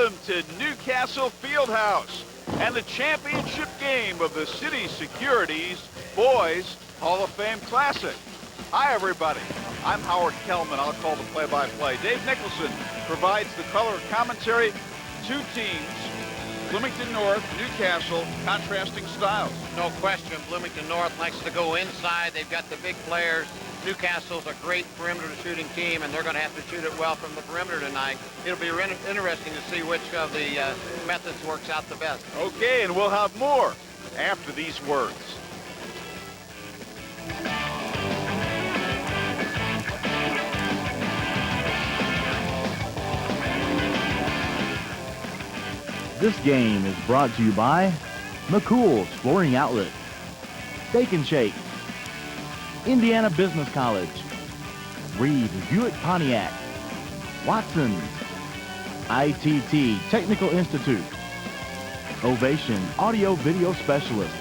Welcome to Newcastle Fieldhouse and the championship game of the City Securities Boys Hall of Fame Classic. Hi, everybody. I'm Howard Kellman. I'll call the play-by-play. Dave Nicholson provides the color commentary. Two teams, Bloomington North, Newcastle, contrasting styles. No question, Bloomington North likes to go inside. They've got the big players. Newcastle's a great perimeter shooting team, and they're going to have to shoot it well from the perimeter tonight. It'll be interesting to see which of the methods works out the best. Okay, and we'll have more after these words. This game is brought to you by McCool's Flooring Outlet, Steak and Shake, Indiana Business College, Reed Buick Pontiac, Watson's, ITT Technical Institute, Ovation Audio Video Specialist,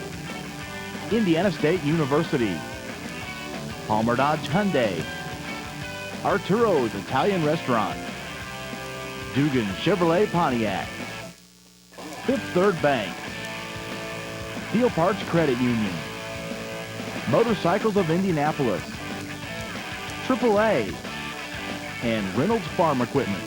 Indiana State University, Palmer Dodge Hyundai, Arturo's Italian Restaurant, Dugan Chevrolet Pontiac, Fifth Third Bank, Steel Parts Credit Union, Motorcycles of Indianapolis, AAA, and Reynolds Farm Equipment.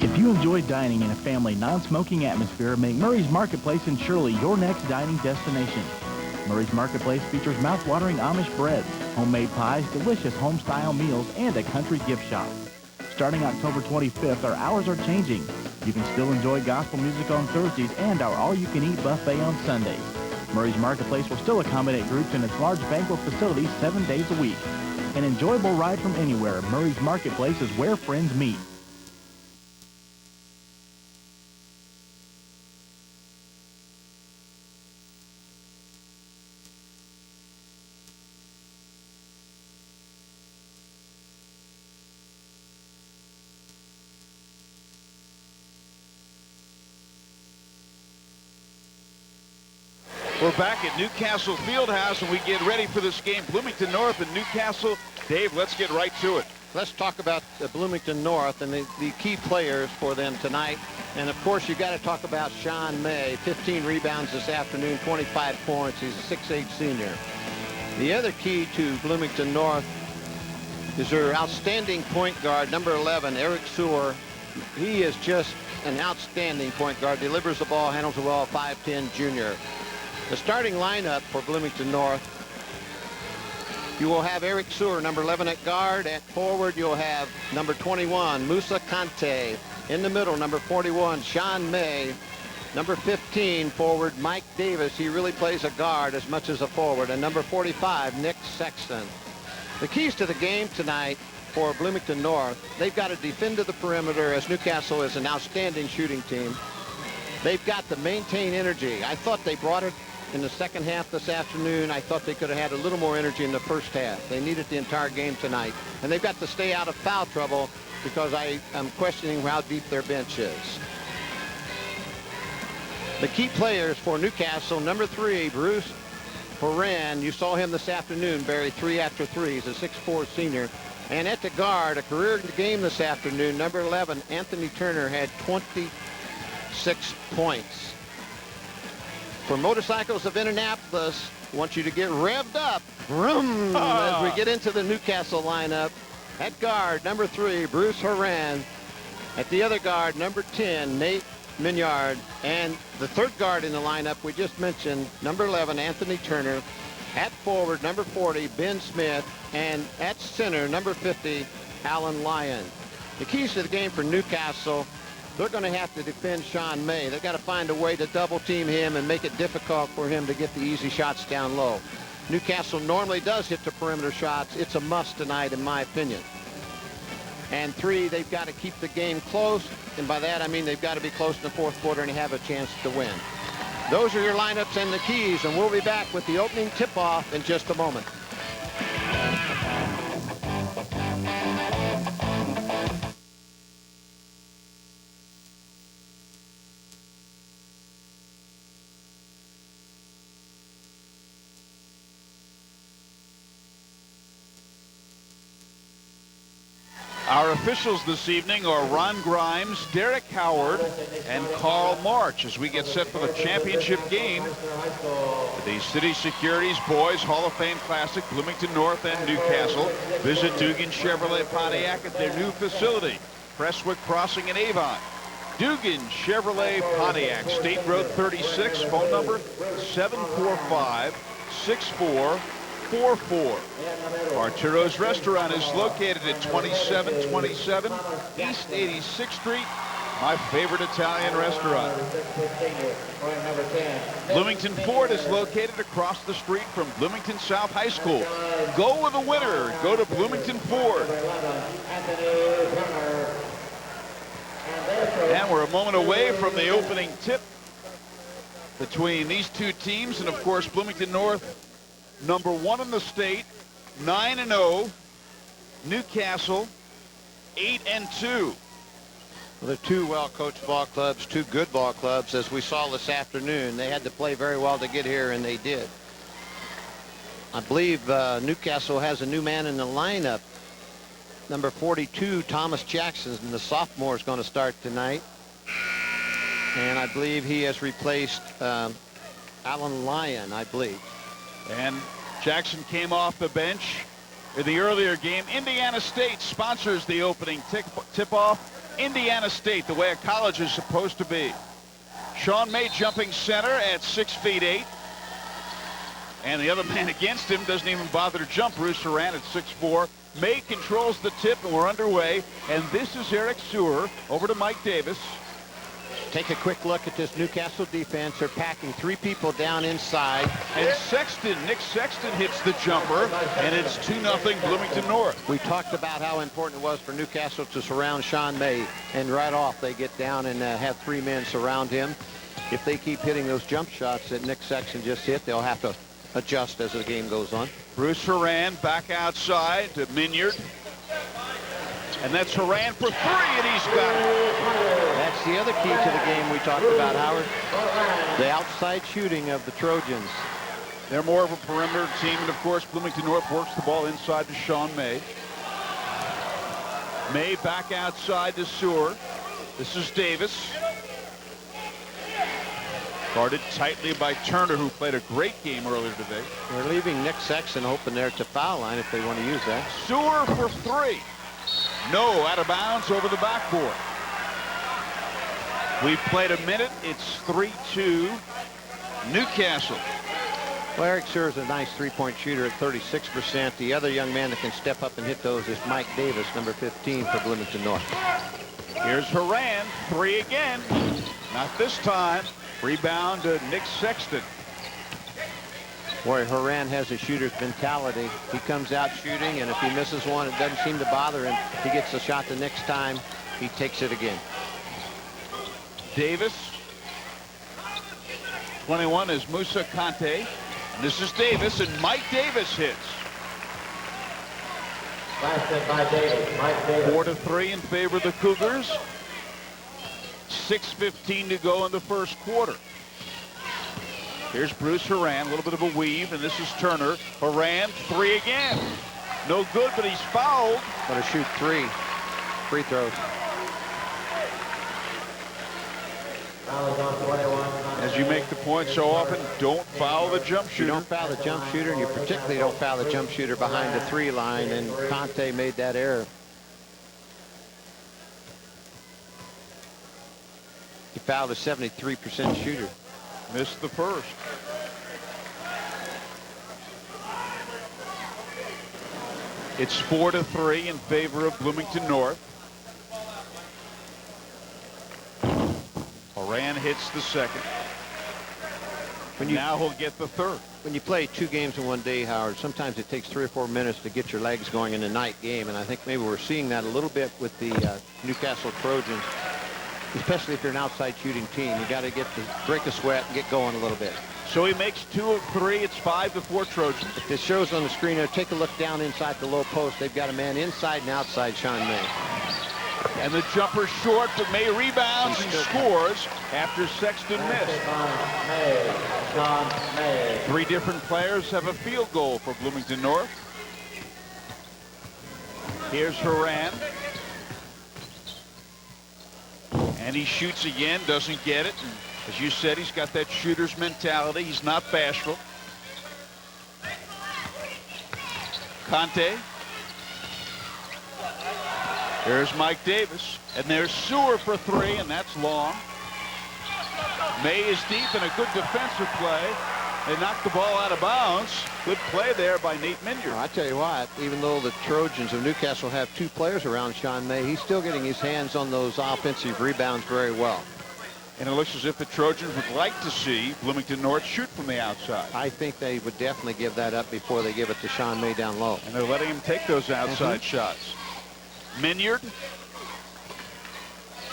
If you enjoy dining in a family non-smoking atmosphere, make Murray's Marketplace in Shirley your next dining destination. Murray's Marketplace features mouth-watering Amish breads, homemade pies, delicious home-style meals, and a country gift shop. Starting October 25th, our hours are changing. You can still enjoy gospel music on Thursdays and our all-you-can-eat buffet on Sundays. Murray's Marketplace will still accommodate groups in its large banquet facility 7 days a week. An enjoyable ride from anywhere, Murray's Marketplace is where friends meet. We're back at Newcastle Fieldhouse, and we get ready for this game. Bloomington North and Newcastle. Dave, let's get right to it. Let's talk about Bloomington North and the key players for them tonight. And, of course, you've got to talk about Sean May. 15 rebounds this afternoon, 25 points. He's a 6'8 senior. The other key to Bloomington North is their outstanding point guard, number 11, Eric Sewer. He is just an outstanding point guard. Delivers the ball, handles the ball, 5'10 junior. The starting lineup for Bloomington North, you will have Eric Sewer, number 11 at guard. At forward, you'll have number 21, Musa Kante. In the middle, number 41, Sean May. Number 15, forward, Mike Davis. He really plays a guard as much as a forward. And number 45, Nick Sexton. The keys to the game tonight for Bloomington North, they've got to defend to the perimeter, as Newcastle is an outstanding shooting team. They've got to maintain energy. I thought they brought it in the second half this afternoon. I thought they could have had a little more energy in the first half. They needed the entire game tonight. And they've got to stay out of foul trouble, because I am questioning how deep their bench is. The key players for Newcastle, number 3, Bruce Horan. You saw him this afternoon bury 3 after 3. He's a 6'4 senior. And at the guard, a career game this afternoon, number 11, Anthony Turner, had 26 points. For Motorcycles of Indianapolis, I want you to get revved up, vroom, as we get into the Newcastle lineup. At guard, number 3, Bruce Horan. At the other guard, number 10, Nate Minyard. And the third guard in the lineup we just mentioned, number 11, Anthony Turner. At forward, number 40, Ben Smith. And at center, number 50, Alan Lyon. The keys to the game for Newcastle, they're going to have to defend Sean May. They've got to find a way to double team him and make it difficult for him to get the easy shots down low. Newcastle normally does hit the perimeter shots. It's a must tonight, in my opinion. And 3, they've got to keep the game close. And by that, I mean they've got to be close in the fourth quarter and have a chance to win. Those are your lineups and the keys, and we'll be back with the opening tip-off in just a moment. Our officials this evening are Ron Grimes, Derek Howard, and Carl March as we get set for the championship game. The City Securities Boys Hall of Fame Classic, Bloomington North and Newcastle. Visit Dugan Chevrolet Pontiac at their new facility, Prestwick Crossing in Avon. Dugan Chevrolet Pontiac, State Road 36, phone number 745-6444. Arturo's Restaurant is located at 2727 East 86th Street. My favorite Italian restaurant. Bloomington Ford is located across the street from Bloomington South High School. Go with a winner. Go to Bloomington Ford. And we're a moment away from the opening tip between these two teams. And, of course, Bloomington North, #1 in the state, 9-0. Newcastle, 8-2. Well, they're two well-coached ball clubs, two good ball clubs, as we saw this afternoon. They had to play very well to get here, and they did. I believe Newcastle has a new man in the lineup. Number 42, Thomas Jackson, the sophomore, is going to start tonight. And I believe he has replaced Alan Lyon, I believe. And Jackson came off the bench in the earlier game. Indiana State sponsors the opening tip-off. Indiana State, the way a college is supposed to be. Sean May jumping center at 6'8". And the other man against him doesn't even bother to jump. Bruce Horan at 6'4". May controls the tip, and we're underway. And this is Eric Sewer. Over to Mike Davis. Take a quick look at this Newcastle defense. They're packing three people down inside. And Nick Sexton hits the jumper, and it's 2-0 Bloomington North. We talked about how important it was for Newcastle to surround Sean May, and right off they get down and have three men surround him. If they keep hitting those jump shots that Nick Sexton just hit, they'll have to adjust as the game goes on. Bruce Horan back outside to Minyard. And that's Horan for 3, and he's got it. That's the other key to the game we talked about, Howard. The outside shooting of the Trojans. They're more of a perimeter team, and of course Bloomington North works the ball inside to Sean May. May back outside to Sewer. This is Davis. Guarded tightly by Turner, who played a great game earlier today. They're leaving Nick Sexton open there to foul line if they want to use that. Sewer for 3. No, out of bounds over the backboard. We've played a minute. It's 3-2 Newcastle. Well, Eric Sewer is a nice three-point shooter at 36%. The other young man that can step up and hit those is Mike Davis, number 15 for Bloomington North. Here's Horan, 3 again. Not this time. Rebound to Nick Sexton. Boy, Horan has a shooter's mentality. He comes out shooting, and if he misses one, it doesn't seem to bother him. He gets the shot the next time. He takes it again. Davis. 21 is Musa Kante. And this is Davis, and Mike Davis hits. Last hit by Davis. Mike Davis. 4-3 in favor of the Cougars. 6:15 to go in the first quarter. Here's Bruce Horan, a little bit of a weave, and this is Turner. Horan, 3 again. No good, but he's fouled. Going to shoot 3 free throws. Foul is on 21. As you make the point so often, don't foul the jump You shooter. don't foul the jump shooter, and you particularly don't foul the jump shooter behind the 3 line, and Conte made that error. He fouled a 73% shooter. Missed the first. It's 4-3 in favor of Bloomington North. Horan hits the second. Now he'll get the third. When you play 2 games in one day, Howard, sometimes it takes 3 or 4 minutes to get your legs going in a night game, and I think maybe we're seeing that a little bit with the Newcastle Trojans, especially if you're an outside shooting team. You got to break a sweat and get going a little bit. So he makes 2 of 3. It's 5-4 Trojans. If this shows on the screen there, take a look down inside the low post. They've got a man inside and outside Sean May. And the jumper short, but May rebounds and scores after Sexton missed. Sean May. 3 different players have a field goal for Bloomington North. Here's Horan. And he shoots again, doesn't get it. And as you said, he's got that shooter's mentality. He's not bashful. Conte. There's Mike Davis. And there's Sewer for three, and that's long. May is deep and a good defensive play. They knocked the ball out of bounds. Good play there by Nate Minyard. I tell you what, even though the Trojans of Newcastle have two players around Sean May, he's still getting his hands on those offensive rebounds very well. And it looks as if the Trojans would like to see Bloomington North shoot from the outside. I think they would definitely give that up before they give it to Sean May down low. And they're letting him take those outside shots. Minyard.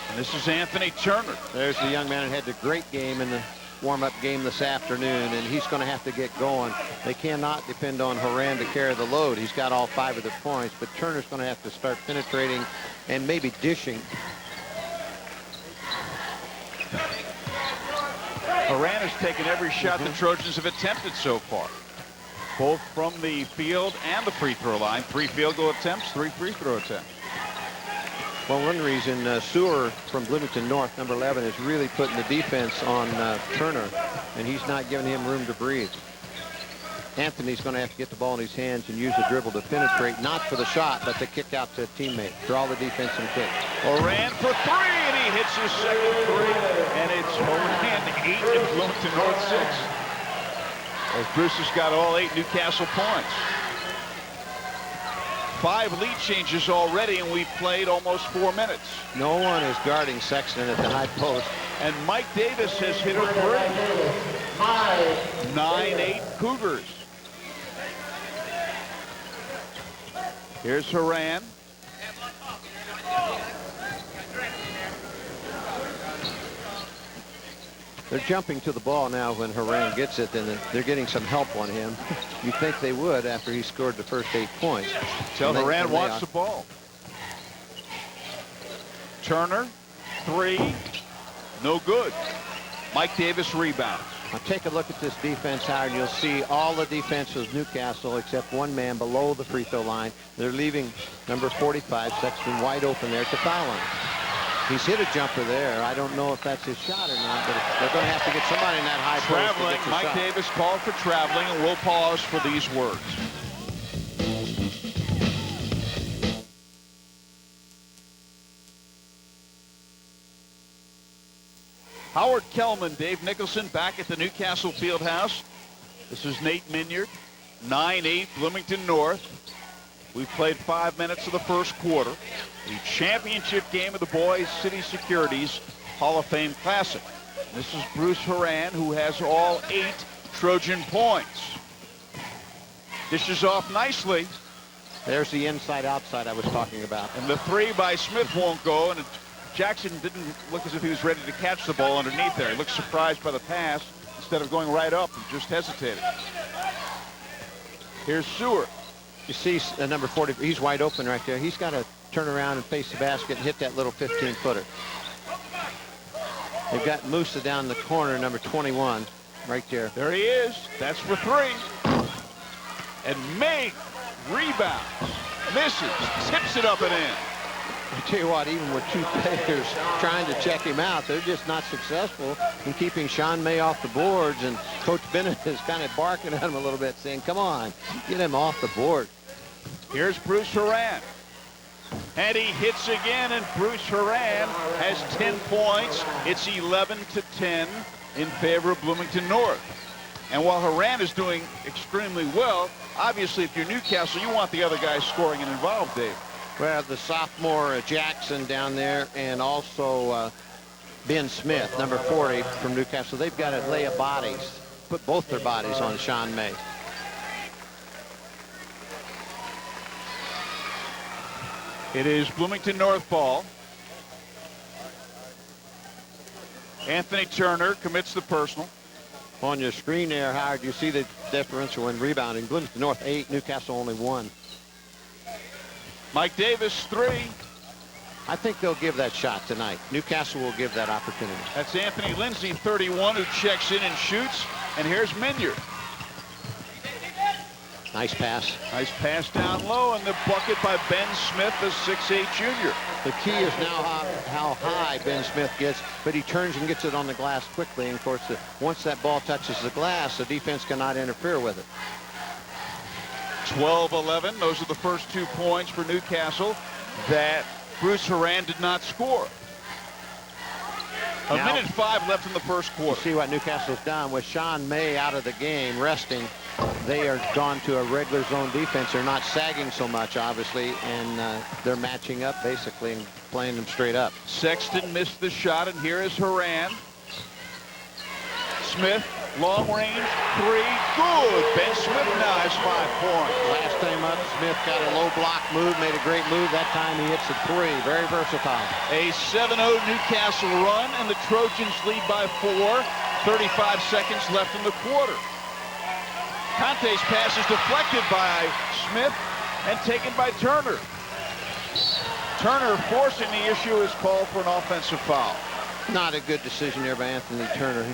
And this is Anthony Turner. There's the young man that had a great game in the warm-up game this afternoon, and he's going to have to get going. They cannot depend on Horan to carry the load. He's got all 5 of the points, but Turner's going to have to start penetrating and maybe dishing. Horan has taken every shot the Trojans have attempted so far, both from the field and the free throw line. 3 field goal attempts, 3 free throw attempts. Well, one reason Sewer from Bloomington North, number 11, is really putting the defense on Turner, and he's not giving him room to breathe. Anthony's going to have to get the ball in his hands and use the dribble to penetrate, not for the shot, but to kick out to a teammate. Draw the defense and kick. Horan for 3, and he hits his second 3, and it's Horan 8 and Bloomington North 6. As Bruce has got all 8 Newcastle points. 5 lead changes already, and we've played almost 4 minutes. No one is guarding Sexton at the high post. And Mike Davis has hit a 3. 9-8 Cougars. Here's Horan. They're jumping to the ball now when Horan gets it, and they're getting some help on him. You'd think they would after he scored the first 8 points. Tell Horan wants the ball. Turner, 3, no good. Mike Davis rebounds. Now take a look at this defense, Howard. You'll see all the defense of Newcastle except one man below the free throw line. They're leaving number 45, Sexton, wide open there to foul him. He's hit a jumper there. I don't know if that's his shot or not, but they're going to have to get somebody in that high post. Traveling. Mike Davis called for traveling, and we'll pause for these words. Howard Kellman, Dave Nicholson back at the Newcastle Fieldhouse. This is Nate Minyard. 9-8 Bloomington North. We've played 5 minutes of the first quarter. The championship game of the Boys City Securities Hall of Fame Classic. This is Bruce Horan, who has all 8 Trojan points. Dishes off nicely. There's the inside-outside I was talking about. And the 3 by Smith won't go, and Jackson didn't look as if he was ready to catch the ball underneath there. He looked surprised by the pass. Instead of going right up, he just hesitated. Here's Sewer. You see number 40, he's wide open right there. He's got to turn around and face the basket and hit that little 15-footer. They've got Musa down the corner, number 21, right there. There he is. That's for 3. And May rebounds, misses, tips it up and in. I tell you what, even with 2 players trying to check him out, they're just not successful in keeping Sean May off the boards, and Coach Bennett is kind of barking at him a little bit, saying, come on, get him off the board. Here's Bruce Horan. And he hits again, and Bruce Horan has 10 points. It's 11-10 in favor of Bloomington North. And while Horan is doing extremely well, obviously if you're Newcastle, you want the other guys scoring and involved, Dave. Well, the sophomore Jackson down there, and also Ben Smith, number 40 from Newcastle. They've got to lay a bodies, put both their bodies on Sean May. It is Bloomington North ball. Anthony Turner commits the personal. On your screen there, Howard, you see the differential in rebounding. Bloomington North 8, Newcastle only 1. Mike Davis 3. I think they'll give that shot tonight. Newcastle will give that opportunity. That's Anthony Lindsay, 31, who checks in and shoots. And here's Minyard. Nice pass. Nice pass down low, and the bucket by Ben Smith, the 6'8 junior. The key is now how high Ben Smith gets, but he turns and gets it on the glass quickly. And, of course, once that ball touches the glass, the defense cannot interfere with it. 12-11. Those are the first 2 points for Newcastle that Bruce Horan did not score. A minute 5 left in the first quarter. See what Newcastle's done with Sean May out of the game, resting. They are gone to a regular zone defense. They're not sagging so much, obviously, and they're matching up basically and playing them straight up. Sexton missed the shot, and here is Horan. Smith, long range, 3, good. Ben Smith now has 5 points. Last time up, Smith got a low block move, made a great move. That time he hits a 3. Very versatile. A 7-0 Newcastle run, and the Trojans lead by 4. 35 seconds left in the quarter. Conte's pass is deflected by Smith and taken by Turner. Turner forcing the issue is called for an offensive foul. Not a good decision there by Anthony Turner.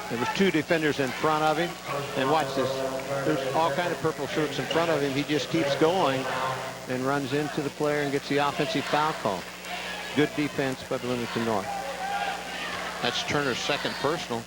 There was 2 defenders in front of him. And watch this. There's all kind of purple shirts in front of him. He just keeps going and runs into the player and gets the offensive foul call. Good defense by Bloomington North. That's Turner's second personal.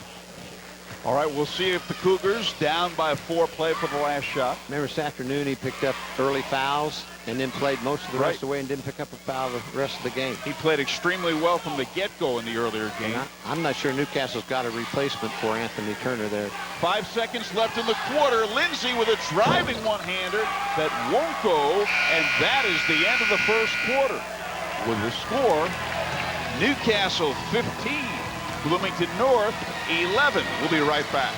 All right, we'll see if the Cougars, down by 4, play for the last shot. Remember this afternoon he picked up early fouls and then played most of the rest of the way and didn't pick up a foul the rest of the game. He played extremely well from the get-go in the earlier game. I'm not sure Newcastle's got a replacement for Anthony Turner there. 5 seconds left in the quarter. Lindsay with a driving one-hander that won't go, and that is the end of the first quarter. With the score, Newcastle 15, Bloomington North 11. We'll be right back.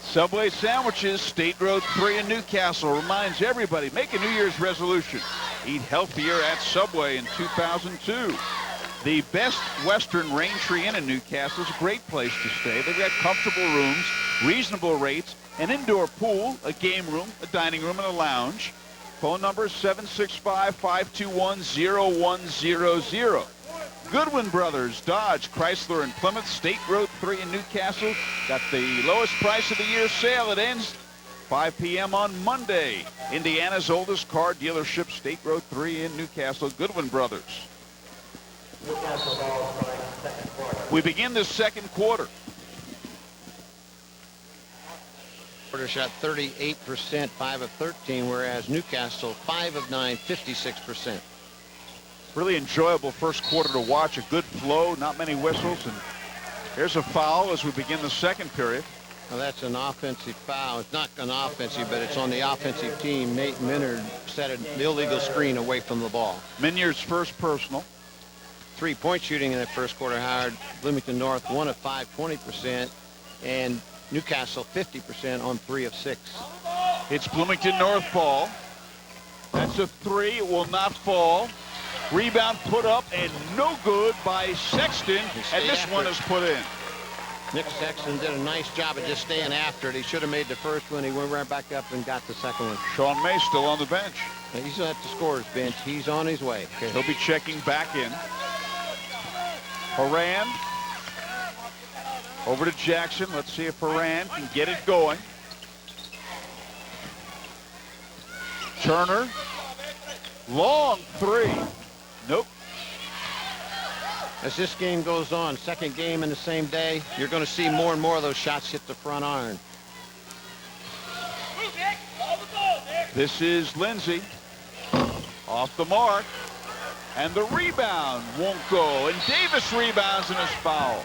Subway sandwiches, State Road 3 in Newcastle reminds everybody, make a New Year's resolution. Eat healthier at Subway in 2002. The Best Western Raintree Inn in Newcastle is a great place to stay. They've got comfortable rooms, reasonable rates, an indoor pool, a game room, a dining room, and a lounge. Phone number is 765-521-0100. Goodwin Brothers, Dodge, Chrysler, and Plymouth, State Road 3 in Newcastle. Got the lowest price of the year sale. It ends 5 p.m. on Monday. Indiana's oldest car dealership, State Road 3 in Newcastle, Goodwin Brothers. We begin the second quarter. Porter shot 38%, 5 of 13, whereas Newcastle 5 of 9, 56%. Really enjoyable first quarter to watch. A good flow, not many whistles, and there's a foul as we begin the second period. Well, that's an offensive foul. It's not an offensive, but it's on the offensive team. Nate Minard set an illegal screen away from the ball. Minyard's first personal. 3-point shooting in that first quarter, Howard. Bloomington North 1 of 5, 20%, and Newcastle 50% on 3 of 6. It's Bloomington North ball. That's a 3. It will not fall. Rebound put up and no good by Sexton, and this one is put in. Nick Sexton did a nice job of just staying after it. He should have made the first one. He went right back up and got the second one. Sean May still on the bench. He's at the scorer's bench. He's on his way. Okay. He'll be checking back in. Horan over to Jackson. Let's see if Horan can get it going. Turner, long 3. Nope. As this game goes on, second game in the same day, you're going to see more and more of those shots hit the front iron. This is Lindsay. Off the mark. And the rebound won't go. And Davis rebounds and is fouled.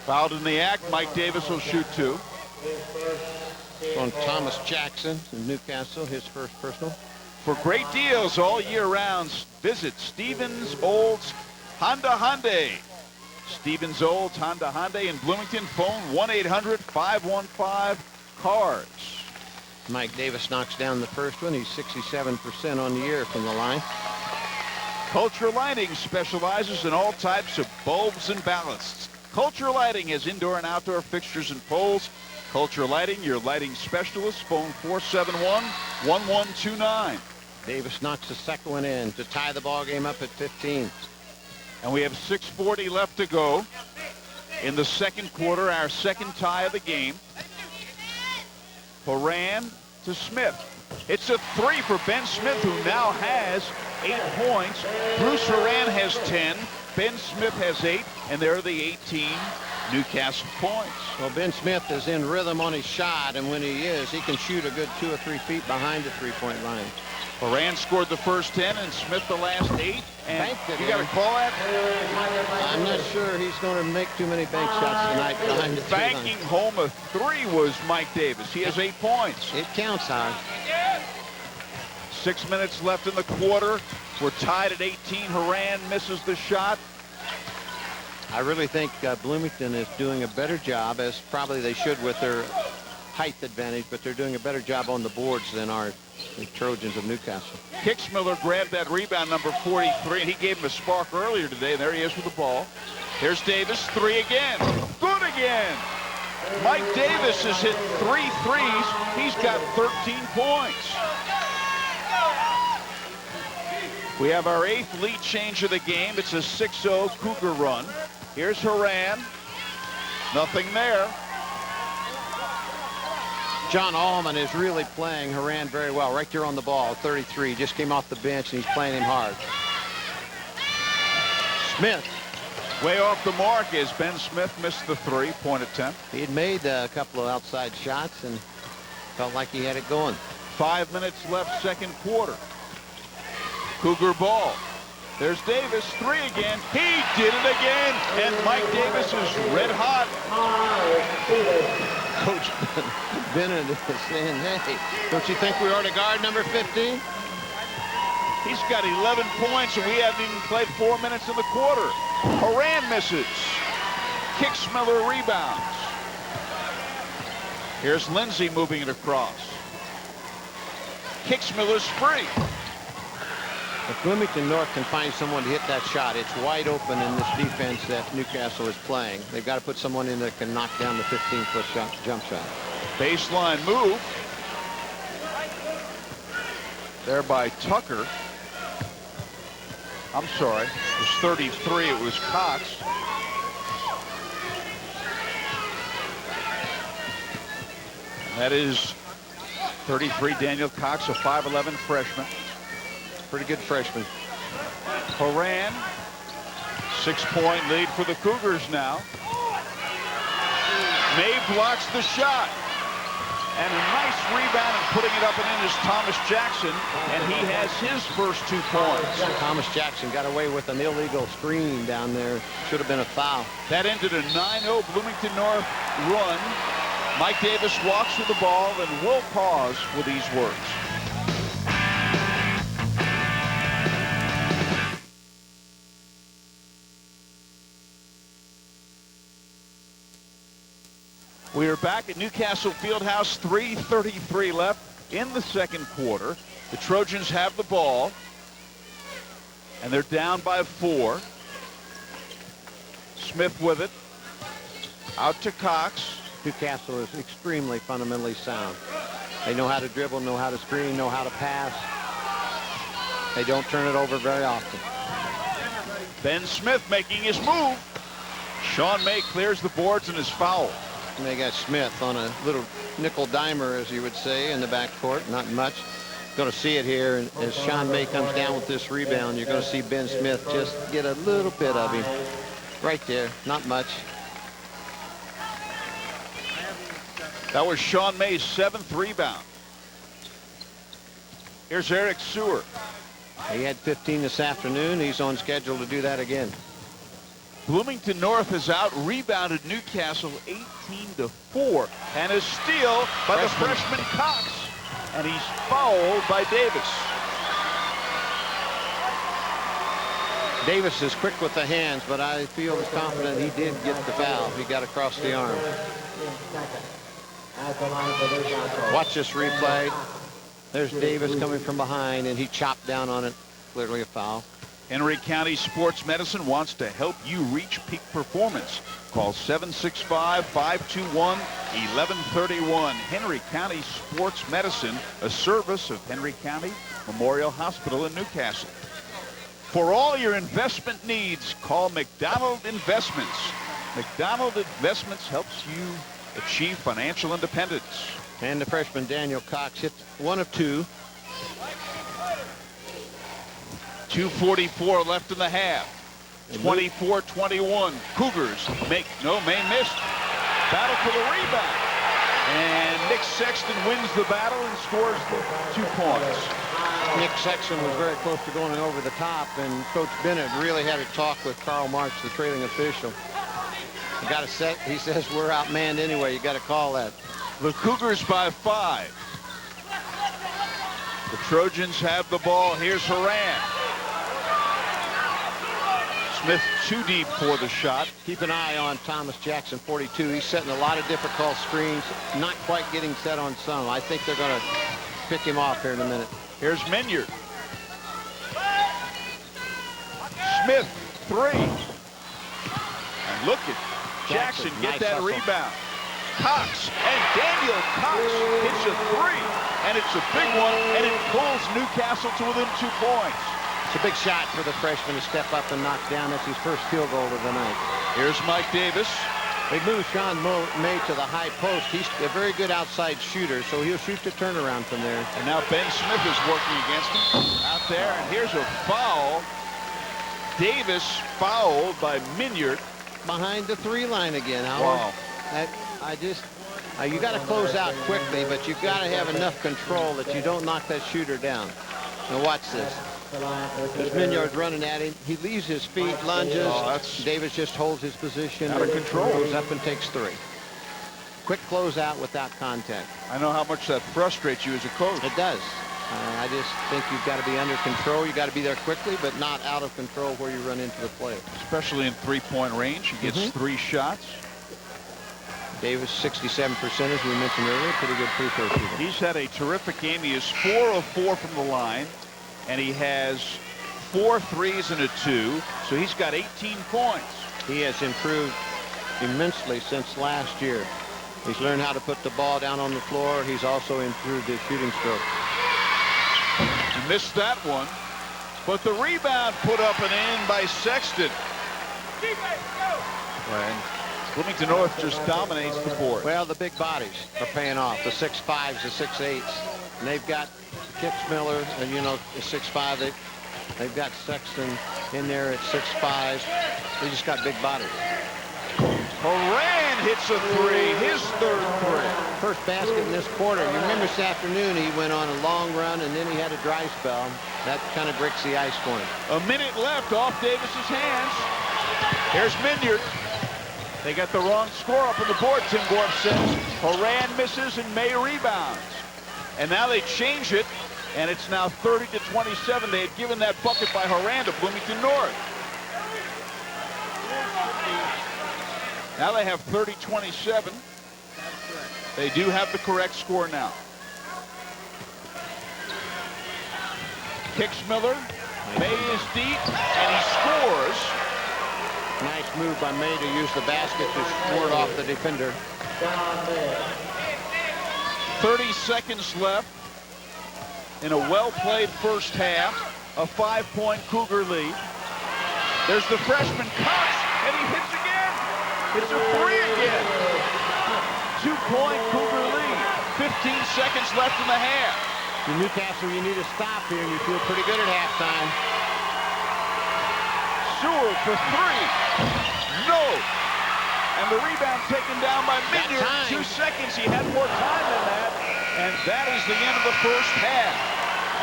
Fouled in the act. Mike Davis will shoot 2. On Thomas Jackson in Newcastle, his first personal. For great deals all year round, visit Stevens Olds Honda Hyundai. Stevens Olds, Honda Hyundai in Bloomington. Phone 1-800-515-CARS. Mike Davis knocks down the first one. He's 67% on the year from the line. Culture Lighting specializes in all types of bulbs and ballasts. Culture Lighting has indoor and outdoor fixtures and poles. Culture Lighting, your lighting specialist. Phone 471-1129. Davis knocks the second one in to tie the ball game up at 15. And we have 6:40 left to go in the second quarter, our second tie of the game. Horan to Smith. It's a three for Ben Smith, who now has 8 points. Bruce Horan has 10. Ben Smith has 8, and there are the 18 Newcastle points. Well, Ben Smith is in rhythm on his shot, and when he is, he can shoot a good 2 or 3 feet behind the three-point line. Horan scored the first 10 and Smith the last 8. And you got to call that? I'm not sure he's going to make too many bank shots tonight behind the banking home a 3 was Mike Davis. He has 8 points. It counts, Howard. 6 minutes left in the quarter. We're tied at 18. Horan misses the shot. I really think Bloomington is doing a better job, as probably they should with their height advantage, but they're doing a better job on the boards than our Trojans of Newcastle. Kicksmiller grabbed that rebound, number 43, and he gave him a spark earlier today. There he is with the ball. Here's Davis, 3 again. Good again. Mike Davis has hit 3 threes. He's got 13 points. We have our 8th lead change of the game. It's a 6-0 Cougar run. Here's Horan. Nothing there. John Allman is really playing Horan very well. Right there on the ball, 33. Just came off the bench, and he's playing him hard. Smith. Way off the mark as Ben Smith missed the 3-point attempt. He had made a couple of outside shots and felt like he had it going. 5 minutes left, second quarter. Cougar ball. There's Davis, 3 again. He did it again, and Mike Davis is red hot. Coach Bennett is saying, hey, don't you think we ought to guard number 15? He's got 11 points, and we haven't even played 4 minutes in the quarter. Horan misses. Kicksmiller rebounds. Here's Lindsay moving it across. Kicksmiller's free. If Bloomington North can find someone to hit that shot, it's wide open in this defense that Newcastle is playing. They've got to put someone in that can knock down the 15-foot jump shot. Baseline move. There by Tucker. I'm sorry. It was 33. It was Cox. That is 33, Daniel Cox, a 5'11 freshman. Pretty good freshman. Horan, 6-point lead for the Cougars now. May blocks the shot. And a nice rebound and putting it up and in is Thomas Jackson, and he has his first 2 points. Thomas Jackson got away with an illegal screen down there. Should have been a foul. That ended a 9-0 Bloomington North run. Mike Davis walks with the ball, and we'll pause with these words. We are back at Newcastle Fieldhouse, 3:33 left in the second quarter. The Trojans have the ball, and they're down by 4. Smith with it. Out to Cox. Newcastle is extremely fundamentally sound. They know how to dribble, know how to screen, know how to pass. They don't turn it over very often. Ben Smith making his move. Sean May clears the boards and is fouled. And they got Smith on a little nickel dimer, as you would say, in the backcourt. Not much. Going to see it here. And as Sean May comes down with this rebound, you're going to see Ben Smith just get a little bit of him. Right there. Not much. That was Sean May's 7th rebound. Here's Eric Seward. He had 15 this afternoon. He's on schedule to do that again. Bloomington North has out-rebounded Newcastle 18-4. And a steal by the freshman Cox. And he's fouled by Davis. Davis is quick with the hands, but I feel confident he did get the foul. He got across the arm. Watch this replay. There's Davis coming from behind, and he chopped down on it. Clearly a foul. Henry County Sports Medicine wants to help you reach peak performance. Call 765-521-1131. Henry County Sports Medicine, a service of Henry County Memorial Hospital in Newcastle. For all your investment needs, call McDonald Investments. McDonald Investments helps you achieve financial independence. And the freshman Daniel Cox hit 1 of 2. 2:44 left in the half. 24-21. Cougars may miss. Battle for the rebound. And Nick Sexton wins the battle and scores the 2 points. Nick Sexton was very close to going over the top, and Coach Bennett really had a talk with Karl Marx, the trailing official. You got to set. He says we're outmanned anyway. You got to call that. The Cougars by 5. The Trojans have the ball. Here's Horan. Smith too deep for the shot. Keep an eye on Thomas Jackson, 42. He's setting a lot of difficult screens, not quite getting set on some. I think they're going to pick him off here in a minute. Here's Minyard. Smith, 3. And look at Jackson get nice that hustle. rebound. Cox, and Daniel Cox hits a 3. And it's a big one, and it pulls Newcastle to within 2 points. It's a big shot for the freshman to step up and knock down. That's his first field goal of the night. Here's Mike Davis. They moved Sean May to the high post. He's a very good outside shooter, so he'll shoot the turnaround from there. And now Ben Smith is working against him out there. And here's a foul. Davis fouled by Minyard. Behind the 3 line again, Howard. Wow. You got to close out quickly, but you've got to have enough control that you don't knock that shooter down. Now watch this. There's Minyard running at him. He leaves his feet, lunges. Davis just holds his position. Out of control. Goes up and takes 3. Quick closeout without contact. I know how much that frustrates you as a coach. It does. I just think you've got to be under control. You got to be there quickly, but not out of control where you run into the play. Especially in 3-point range. He gets 3 shots. Davis, 67%, as we mentioned earlier. Pretty good free throw shooter. He's had a terrific game. He is 4 of 4 from the line. And he has 4 threes and a 2. So he's got 18 points. He has improved immensely since last year. He's learned how to put the ball down on the floor. He's also improved his shooting stroke. He missed that one. But the rebound put up and in by Sexton. And Bloomington North just dominates the board. Well, the big bodies are paying off. The 6'5s, the 6'8s. And they've got Kix Miller, and the 6'5". They've got Sexton in there at 6'5". They just got big bodies. Horan hits a 3, his 3rd 3. First basket in this quarter. You remember this afternoon he went on a long run, and then he had a dry spell. That kind of breaks the ice for him. A minute left off Davis's hands. Here's Minyard. They got the wrong score up on the board, Tim Gorf says. Horan misses and May rebounds. And now they change it, and it's now 30-27. They had given that bucket by Horan to Bloomington North. Now they have 30-27. They do have the correct score now. Kicks Miller. May is deep, and he scores. Nice move by May to use the basket to ward off the defender. 30 seconds left in a well-played first half. A 5-point Cougar lead. There's the freshman Cox, and he hits again. It's a 3 again. 2-point Cougar lead. 15 seconds left in the half. In Newcastle, you need a stop here, and you feel pretty good at halftime. Sewell for 3. No. And the rebound taken down by Minyard. 2 seconds. He had more time than that. And that is the end of the first half.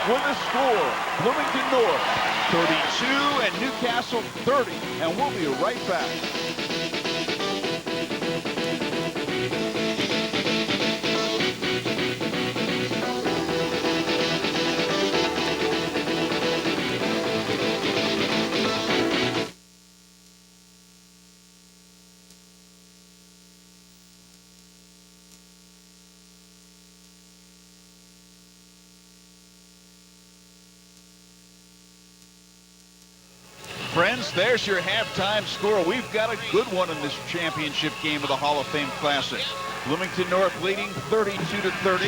With a score, Bloomington North 32 and Newcastle 30. And we'll be right back. Friends, there's your halftime score. We've got a good one in this championship game of the Hall of Fame Classic. Bloomington North leading 32-30.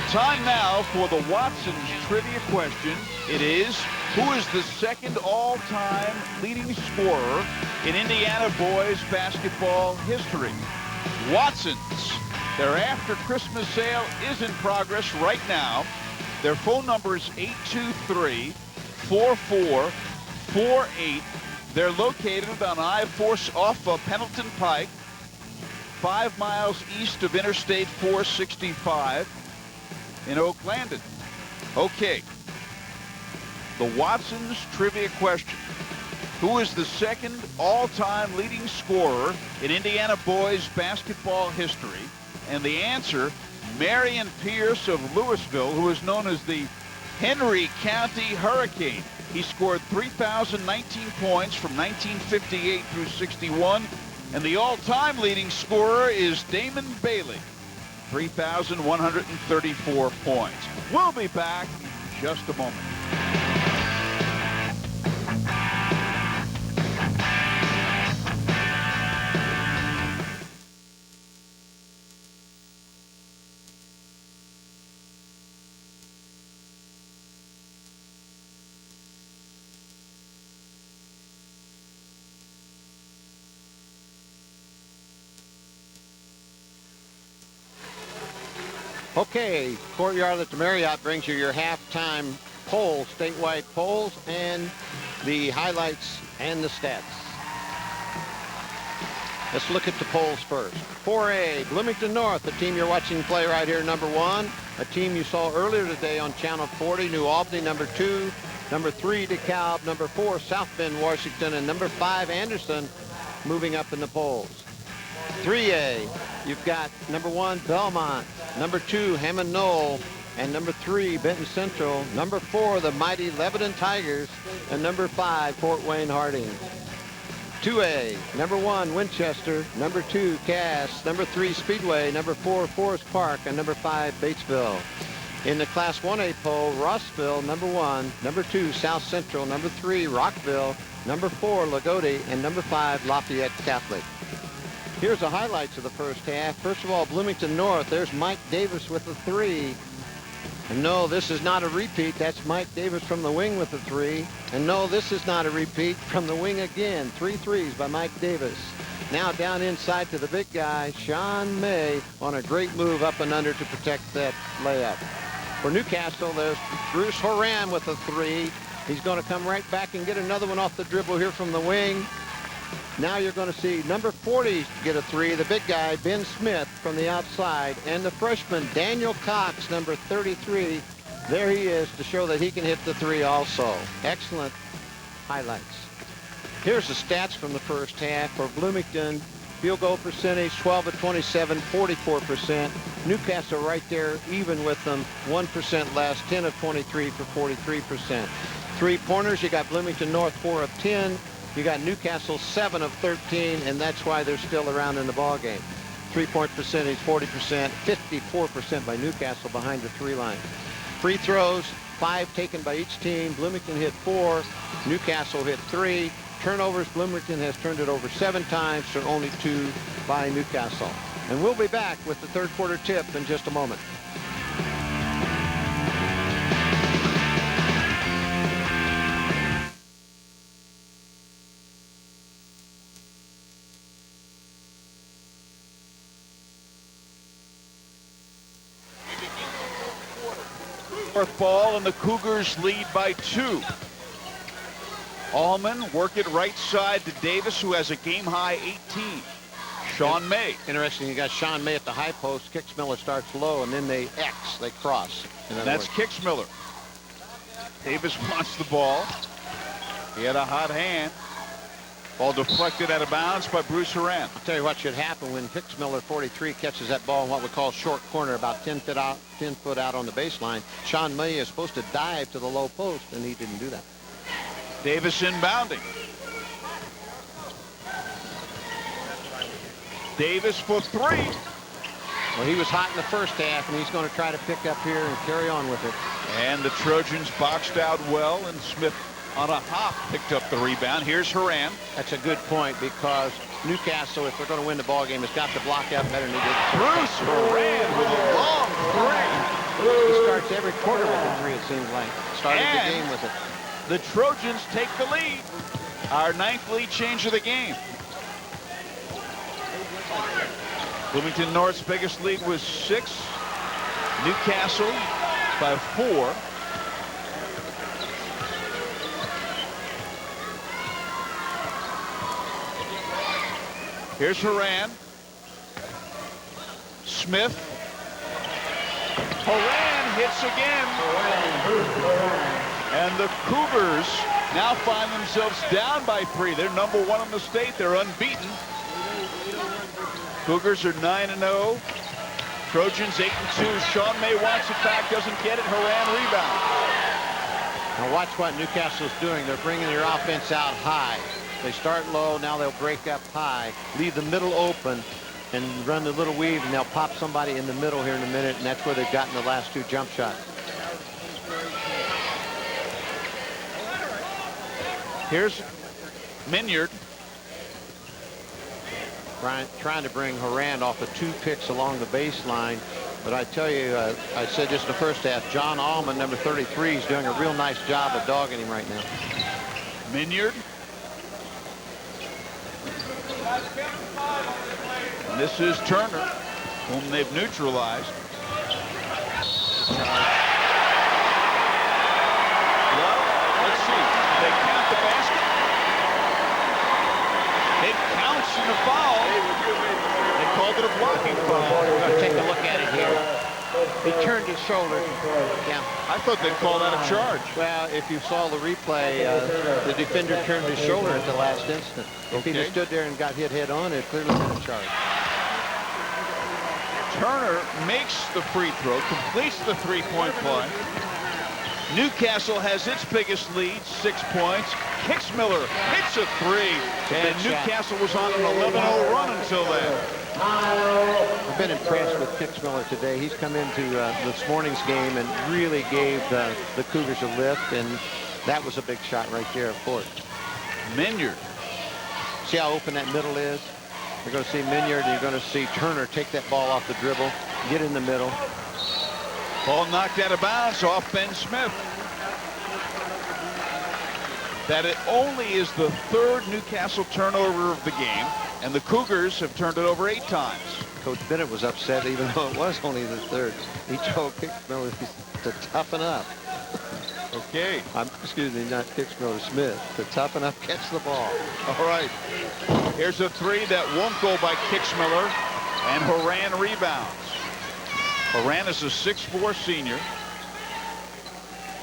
Time now for the Watson's trivia question. It is, who is the second all-time leading scorer in Indiana boys basketball history? Watson's. Their after Christmas sale is in progress right now. Their phone number is 823-4448. They're located on I-4 off of Pendleton Pike, 5 miles east of Interstate 465 in Oak Landing. Okay, the Watson's trivia question. Who is the second all-time leading scorer in Indiana boys basketball history? And the answer, Marion Pierce of Louisville, who is known as the Henry County Hurricane. He scored 3,019 points from 1958 through 61. And the all-time leading scorer is Damon Bailey, 3,134 points. We'll be back in just a moment. Okay, Courtyard at the Marriott brings you your halftime polls, statewide polls, and the highlights and the stats. Let's look at the polls first. 4A, Bloomington North, the team you're watching play right here, number 1. A team you saw earlier today on Channel 40, New Albany, number 2. Number 3, DeKalb. Number 4, South Bend, Washington. And number 5, Anderson, moving up in the polls. 3A, you've got number 1, Belmont. Number 2, Hammond Knoll. And number 3, Benton Central. Number 4, the mighty Lebanon Tigers. And number 5, Fort Wayne Harding. 2A, number 1, Winchester. Number 2, Cass. Number 3, Speedway. Number 4, Forest Park. And number 5, Batesville. In the Class 1A poll, Rossville, number 1. Number 2, South Central. Number 3, Rockville. Number 4, Lagodi. And number 5, Lafayette Catholic. Here's the highlights of the first half. First of all, Bloomington North. There's Mike Davis with a 3. And no, this is not a repeat. That's Mike Davis from the wing with a 3. And no, this is not a repeat. From the wing again. 3 threes by Mike Davis. Now down inside to the big guy, Sean May, on a great move up and under to protect that layup. For Newcastle, there's Bruce Horan with a 3. He's going to come right back and get another one off the dribble here from the wing. Now you're going to see number 40 get a 3, the big guy, Ben Smith, from the outside, and the freshman, Daniel Cox, number 33. There he is to show that he can hit the 3 also. Excellent highlights. Here's the stats from the first half for Bloomington. Field goal percentage, 12 of 27, 44%. Newcastle right there, even with them, 1% less, 10 of 23 for 43%. 3-pointers, you got Bloomington North 4 of 10. You got Newcastle 7 of 13, and that's why they're still around in the ballgame. 3-point percentage, 40%, 54% by Newcastle behind the 3 line. Free throws, 5 taken by each team. Bloomington hit 4, Newcastle hit 3. Turnovers, Bloomington has turned it over 7 times to only 2 by Newcastle. And we'll be back with the third quarter tip in just a moment. Fourth ball, and the Cougars lead by 2. Allman work it right side to Davis, who has a game-high 18. Sean May. Interesting, you got Sean May at the high post. Kicksmiller starts low, and then they cross. That's Kicksmiller. Davis wants the ball. He had a hot hand. Ball deflected out of bounds by Bruce Horan. I'll tell you what should happen when Kicksmiller, 43, catches that ball in what we call short corner, about 10 foot out on the baseline. Sean May is supposed to dive to the low post, and he didn't do that. Davis inbounding. Davis for 3. Well, he was hot in the first half, and he's going to try to pick up here and carry on with it. And the Trojans boxed out well, and Smith on a hop picked up the rebound. Here's Horan. That's a good point, because Newcastle, if they're going to win the ball game, has got to block out better than they did. Bruce Horan with a long three. He starts every quarter with a three, it seems like. Started the game with it. The Trojans take the lead. Our 9th lead change of the game. Bloomington North's biggest lead was 6. Newcastle by 4. Here's Horan. Smith. Horan hits again. And the Cougars now find themselves down by 3. They're number 1 in the state. They're unbeaten. Cougars are 9-0. Trojans 8-2. Sean May wants it back, doesn't get it. Horan rebound. Now watch what Newcastle's doing. They're bringing their offense out high. They start low, now they'll break up high, leave the middle open, and run the little weave, and they'll pop somebody in the middle here in a minute, and that's where they've gotten the last 2 jump shots. Here's Minyard. Trying to bring Horan off of 2 picks along the baseline. But I tell you, I said this in the first half, John Allman, number 33, is doing a real nice job of dogging him right now. Minyard. And this is Turner, whom they've neutralized. Well, let's see. They count the basket. It counts in the foul. They called it a blocking foul. We're going to take a look at it here. He turned his shoulder. Yeah. I thought they'd call that a charge. Well, if you saw the replay, the defender turned his shoulder at the last instant. If he'd have stood there and got hit head on, it clearly been a charge. Turner makes the free throw, completes the three-point play. Newcastle has its biggest lead, 6 points. Kicksmiller hits a 3, and Newcastle was on an 11-0 run until then. I've been impressed with Kicksmiller today. He's come into this morning's game and really gave the Cougars a lift, and that was a big shot right there, of course. Minyard. See how open that middle is? You're going to see Minyard, and you're going to see Turner take that ball off the dribble, get in the middle. Ball knocked out of bounds off Ben Smith. That it only is the 3rd Newcastle turnover of the game, and the Cougars have turned it over 8 times. Coach Bennett was upset even though it was only the 3rd. He told Kicksmiller to toughen up. Okay. Excuse me, not Kicksmiller, Smith. To toughen up, catch the ball. All right. Here's a 3 that won't go by Kicksmiller, and Horan rebounds. Horan is a 6'4" senior.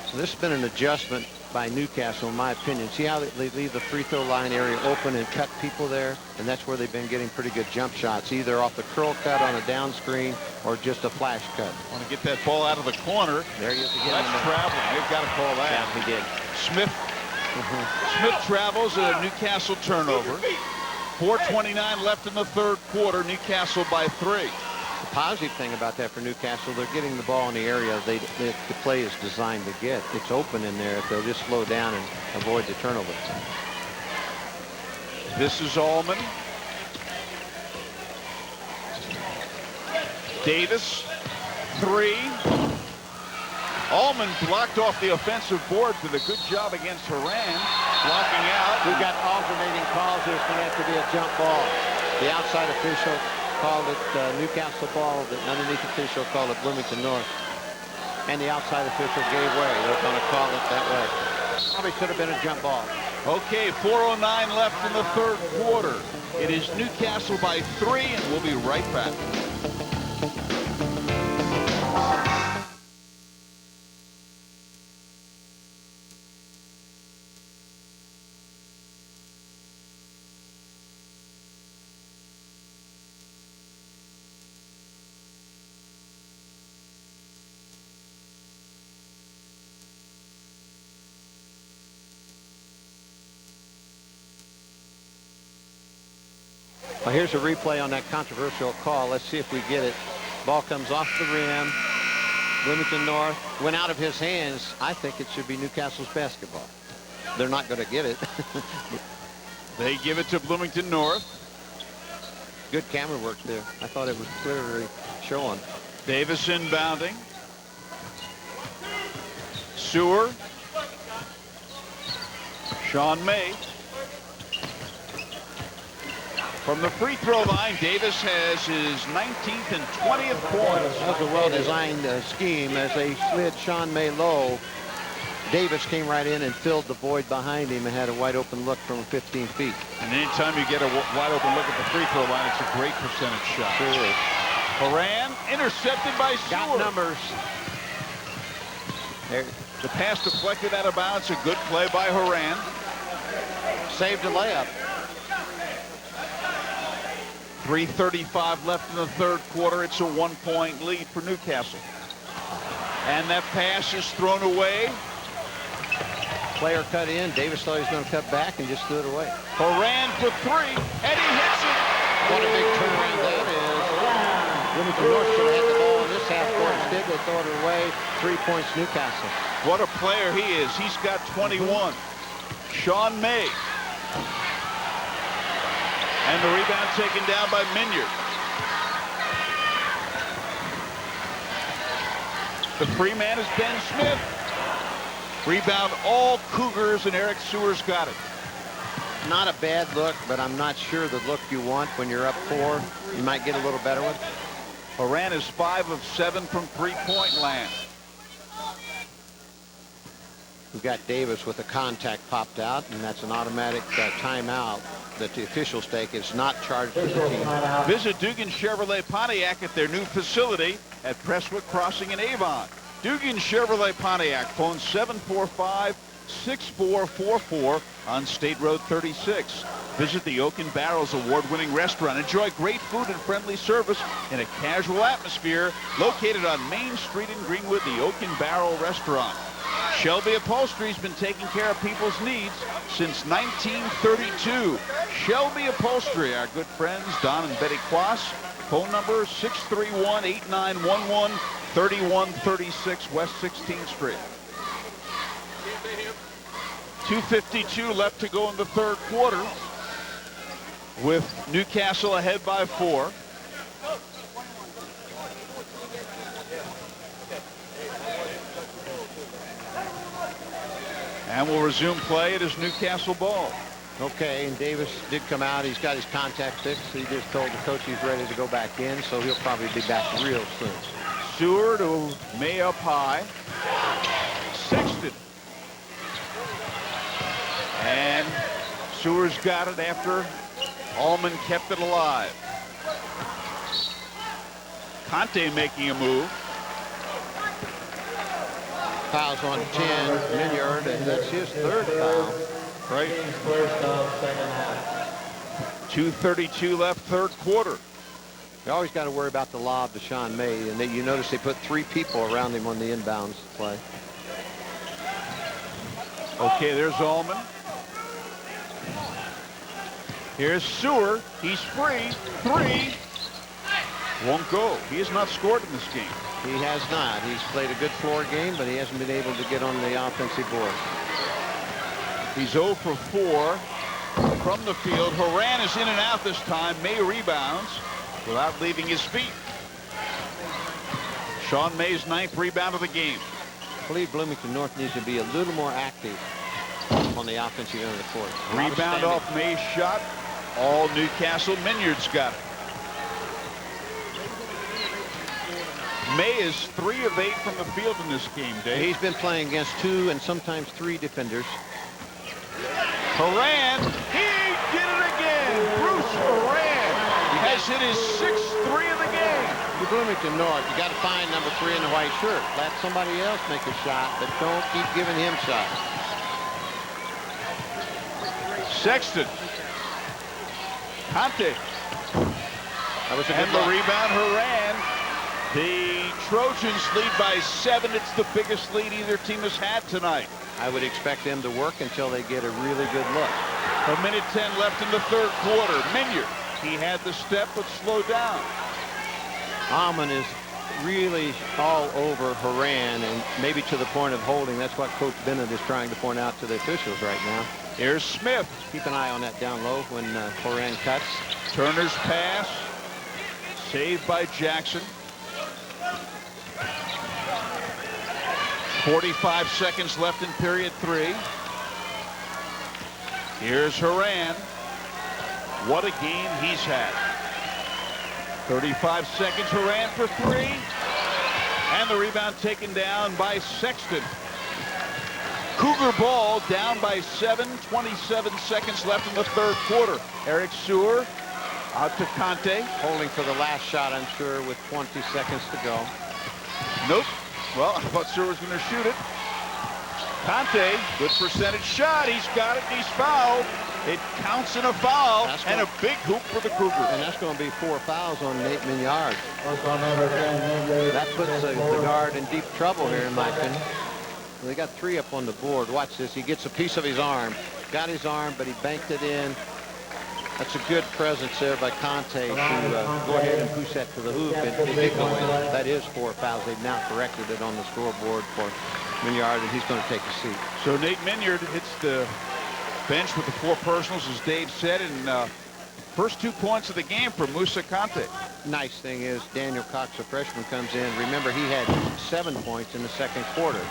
So this has been an adjustment by Newcastle, in my opinion. See how they leave the free throw line area open and cut people there? And that's where they've been getting pretty good jump shots, either off the curl cut on a down screen or just a flash cut. Want to get that ball out of the corner. There he is again. That's traveling. They've got to call that. Yeah, he did. Smith. Smith travels at a Newcastle turnover. 4:29 left in the 3rd quarter. Newcastle by 3. The positive thing about that for Newcastle, they're getting the ball in the area the play is designed to get. It's open in there if they'll just slow down and avoid the turnover. This is Allman. Davis, 3. Allman blocked off the offensive board, did a good job against Horan, blocking out. We've got alternating calls. There's going to have to be a jump ball. The outside official called it Newcastle ball. The underneath official called it Bloomington North. And the outside official gave way. They're going to call it that way. Probably should have been a jump ball. Okay, 4:09 left in the 3rd quarter. It is Newcastle by 3, and we'll be right back. Well, here's a replay on that controversial call. Let's see if we get it. Ball comes off the rim. Bloomington North went out of his hands. I think it should be Newcastle's basketball. they're not going to get it. They give it to Bloomington North. Good camera work there. I thought it was clearly showing. Davis inbounding. Sewer. Sean May. From the free throw line, Davis has his 19th and 20th points. That was a well-designed scheme. As they slid Sean May low, Davis came right in and filled the void behind him and had a wide-open look from 15 feet. And anytime you get a wide-open look at the free throw line, it's a great percentage shot. Sure is. Horan intercepted by Got Sewer. numbers. There, The pass deflected out of bounds. A good play by Horan. saved a layup. 3:35 left in the third quarter. It's a 1-point lead for Newcastle. And that pass is thrown away. Player cut in. Davis thought he was going to cut back and just threw it away. Horan for three, and he hits it. What a big turnaround that is. Bloomington North should have had the ball in this half court. Instead, they throw it away. 3 points, Newcastle. What a player he is. He's got 21. Sean May. And the rebound taken down by Minyard. The free man is Ben Smith. Rebound all Cougars, and Eric Sewers got it. Not a bad look, but I'm not sure the look you want when you're up 4. You might get a little better one. Horan is 5 of 7 from three-point land. We've got Davis with a contact popped out, and that's an automatic timeout that the officials take. It's not charged to the team. Visit Dugan Chevrolet Pontiac at their new facility at Presswood Crossing in Avon. Dugan Chevrolet Pontiac, phone 745-6444 on State Road 36. Visit the Oak and Barrel's award-winning restaurant. Enjoy great food and friendly service in a casual atmosphere located on Main Street in Greenwood, the Oak and Barrel restaurant. Shelby Upholstery's been taking care of people's needs since 1932. Shelby Upholstery, our good friends Don and Betty Quass. Phone number 631-8911, 3136 West 16th Street. 2:52 left to go in the third quarter, with Newcastle ahead by 4. And we'll resume play. It is Newcastle ball. Okay, and Davis did come out. He's got his contact fixed. He just told the coach he's ready to go back in, so he'll probably be back real soon. Seward to May up high. Sexton. And Seward's got it after Allman kept it alive. Conte making a move. Fouls on 10, Minyard, and that's his third foul. Right. First of second half. 2:32 left, third quarter. You always got to worry about the lob to Sean May, and you notice they put 3 people around him on the inbounds play. Okay, there's Allman. Here's Seward. He's free. 3. Won't go. He has not scored in this game. He has not. He's played a good floor game, but he hasn't been able to get on the offensive board. He's 0 for 4 from the field. Horan is in and out this time. May rebounds without leaving his feet. Sean May's 9th rebound of the game. I believe Bloomington North needs to be a little more active on the offensive end of the court. Rebound off May's shot. All Newcastle. Minyard's got it. May is 3 of 8 from the field in this game, Dave. He's been playing against 2 and sometimes 3 defenders. Horan, he did it again. Bruce Horan has hit his 6th 3 of the game. For Bloomington North, you got to find number 3 in the white shirt. Let somebody else make a shot, but don't keep giving him shots. Sexton. Conte. That was a good And the block. rebound, Horan. The Trojans lead by 7. It's the biggest lead either team has had tonight. I would expect them to work until they get a really good look. 1:10 left in the third quarter. Minyard. He had the step but slowed down. Alman is really all over Horan, and maybe to the point of holding. That's what Coach Bennett is trying to point out to the officials right now. Here's Smith. Keep an eye on that down low when Horan cuts. Turner's pass. Saved by Jackson. 45 seconds left in period 3. Here's Horan. What a game he's had. 35 seconds, Horan for 3. And the rebound taken down by Sexton. Cougar ball down by 7. 27 seconds left in the third quarter. Eric Sewer out to Conte. Holding for the last shot, I'm sure, with 20 seconds to go. Nope. Well, I thought Sewer was going to shoot it. Conte, good percentage shot. He's got it. He's fouled. It counts in a foul and a big hoop for the Cougars. And that's going to be 4 fouls on Nate Minyard. That puts the guard in deep trouble here, in my opinion. They got 3 up on the board. Watch this. He gets a piece of his arm. Got his arm, but he banked it in. That's a good presence there by Conte to go ahead and push that to the hoop. And it did go in. That is 4 fouls. They've now corrected it on the scoreboard for Minyard, and he's going to take a seat. So Nate Minyard hits the bench with the 4 personals, as Dave said, and first 2 points of the game for Musa Conte. Nice thing is Daniel Cox, a freshman, comes in. Remember, he had 7 points in the second quarter.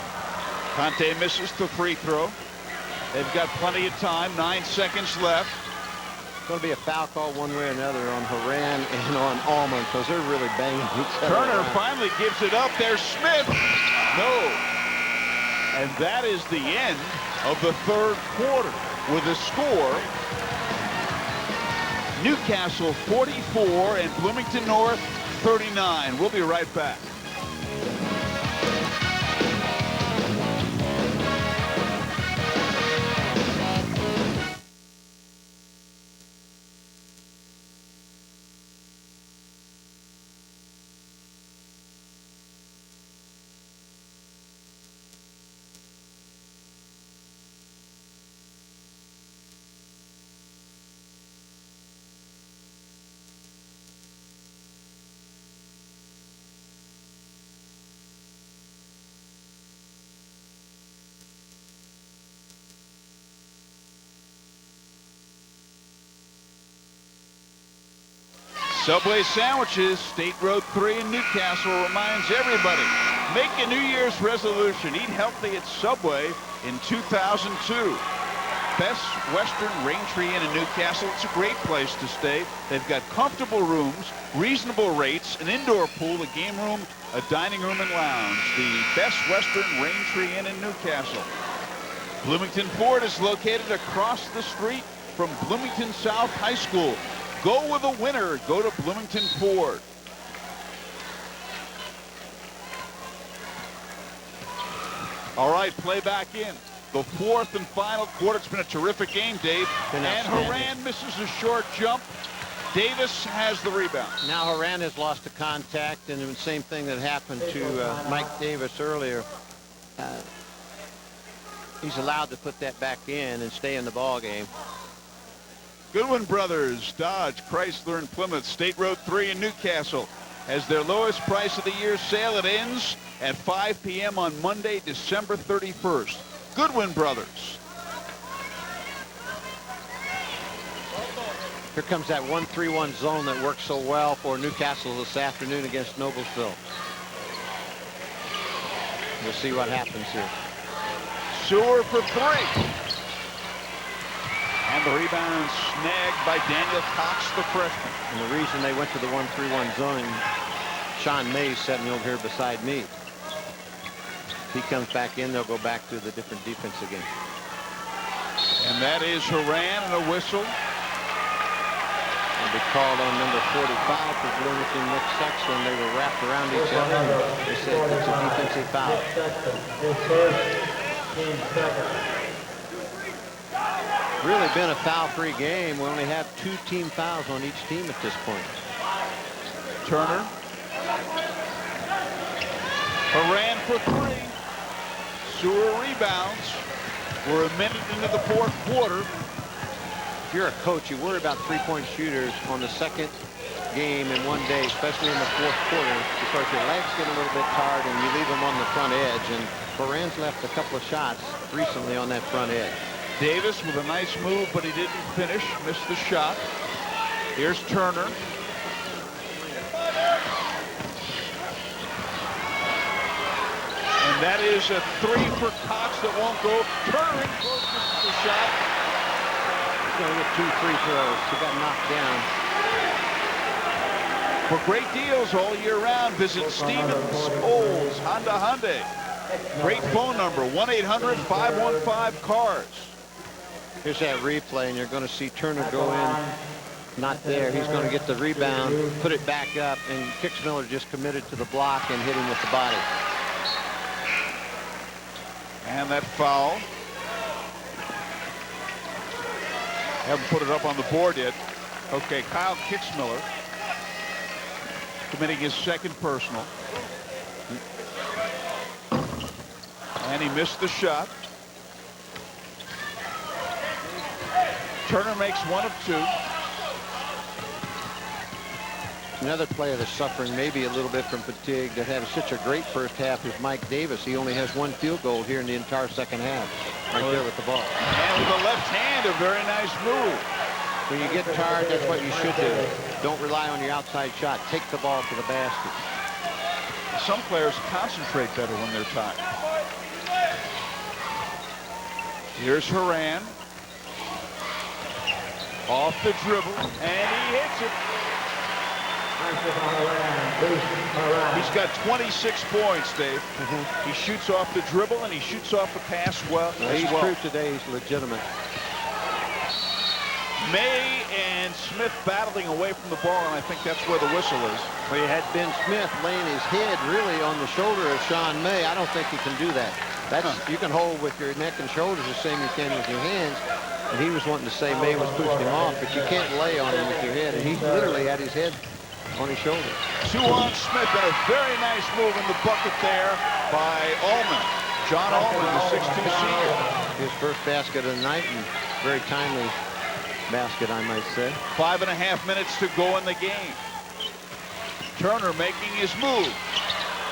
Conte misses the free throw. They've got plenty of time. 9 seconds left. It's going to be a foul call one way or another on Horan and on Allman, because they're really banging each other. Turner finally gives it up. There's Smith. No. And that is the end of the third quarter with a score: Newcastle 44 and Bloomington North 39. We'll be right back. Subway sandwiches, State Road 3 in Newcastle reminds everybody, make a New Year's resolution. Eat healthy at Subway in 2002. Best Western Raintree Inn in Newcastle. It's a great place to stay. They've got comfortable rooms, reasonable rates, an indoor pool, a game room, a dining room and lounge. The Best Western Raintree Inn in Newcastle. Bloomington Ford is located across the street from Bloomington South High School. Go with a winner. Go to Bloomington Ford. All right, play back in. The fourth and final quarter. It's been a terrific game, Dave. And Horan misses a short jump. Davis has the rebound. Now Horan has lost the contact, and the same thing that happened to Mike Davis earlier. He's allowed to put that back in and stay in the ball game. Goodwin Brothers, Dodge, Chrysler, and Plymouth, State Road 3 in Newcastle, has their lowest price of the year sale. It ends at 5 p.m. on Monday, December 31st. Goodwin Brothers. Here comes that 1-3-1 zone that worked so well for Newcastle this afternoon against Noblesville. We'll see what happens here. Sewer for 3. And the rebound snagged by Daniel Cox, the freshman. And the reason they went to the 1-3-1 zone, Sean Mays sitting over here beside me. If he comes back in, they'll go back to the different defense again. And that is Horan and a whistle. They'll be called on number 45 for Bloomington, Nick Sexton. They were wrapped around each other. They said it's a defensive foul. Really been a foul-free game. We only have 2 team fouls on each team at this point. Turner. Horan for 3. Sewer rebounds. We're a minute into the fourth quarter. If you're a coach, you worry about 3-point shooters on the second game in one day, especially in the fourth quarter, because your legs get a little bit tired and you leave them on the front edge. And Horan's left a couple of shots recently on that front edge. Davis with a nice move, but he didn't finish. Missed the shot. Here's Turner. And that is a 3 for Cox that won't go. Turner in close, misses the shot. He's going to get 2 free throws. He got knocked down. For great deals all year round, visit Stevens Olds Honda Hyundai. Great phone number, 1-800-515-CARS. Here's that replay, and you're going to see Turner go in. Not there. He's going to get the rebound, put it back up, and Kitzmiller just committed to the block and hit him with the body. And that foul. Haven't put it up on the board yet. Okay, Kyle Kitzmiller committing his second personal. And he missed the shot. Turner makes 1 of 2. Another player that's suffering maybe a little bit from fatigue that had such a great first half is Mike Davis. He only has 1 field goal here in the entire second half. Right there with the ball. And with the left hand, a very nice move. When you get tired, that's what you should do. Don't rely on your outside shot. Take the ball to the basket. Some players concentrate better when they're tired. Here's Horan. Off the dribble, and he hits it. He's got 26 points, Dave. He shoots off the dribble, and he shoots off the pass well. He's proved today he's legitimate. May and Smith battling away from the ball, and I think that's where the whistle is. Well, you had Ben Smith laying his head really on the shoulder of Sean May. I don't think he can do that. You can hold with your neck and shoulders the same you can with your hands. And he was wanting to say May was pushing him off, but you can't lay on him with your head. And he literally had his head on his shoulder. 2 on Smith, and a very nice move in the bucket there by Allman. John Allman, the 6'2 senior. His first basket of the night, and very timely basket, I might say. 5.5 minutes to go in the game. Turner making his move.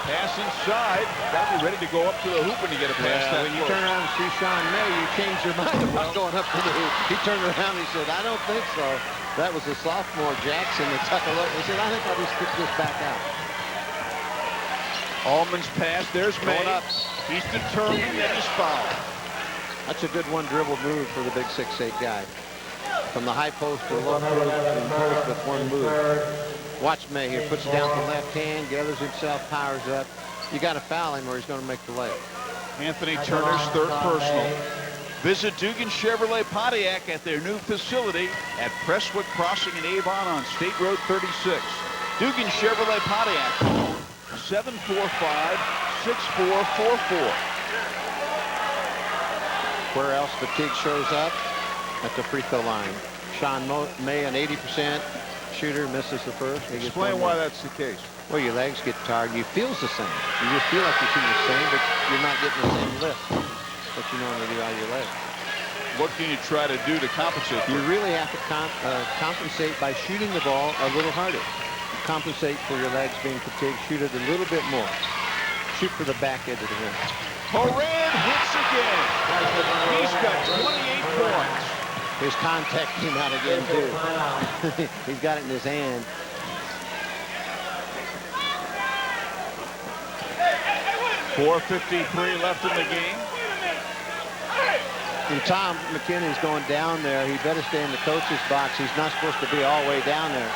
Pass inside. Got to be ready to go up to the hoop when you get a pass that when you turn around and see Sean May, you change your mind about going up to the hoop. He turned around and he said, I don't think so. That was the sophomore Jackson that took a look. He said, I think I'll just kick this back out. Allman's pass. There's May. Up. He's determined and he's fouled. That's a good one dribble move for the big 6'8 guy. From the high post to the low post and post with one move. Watch May here. Puts it down with the left hand, gathers himself, powers up. You got to foul him or he's going to make the layup. Anthony Turner's third personal. Visit Dugan Chevrolet Pontiac at their new facility at Presswood Crossing in Avon on State Road 36. Dugan Chevrolet Pontiac, 745-6444. Where else fatigue shows up? At the free throw line. Sean May, an 80% shooter, misses the first. Explain why that's the case. Well, your legs get tired. You feel the same. You just feel like you're shooting the same, but you're not getting the same lift that you normally do out of your legs. What can you try to do to compensate? You really have to compensate by shooting the ball a little harder. You compensate for your legs being fatigued. Shoot it a little bit more. Shoot for the back edge of the rim. Horan hits again. He's got 28 points. His contact came out again, too. He's got it in his hand. .453 left in the game. And Tom McKinney's going down there. He better stay in the coach's box. He's not supposed to be all the way down there.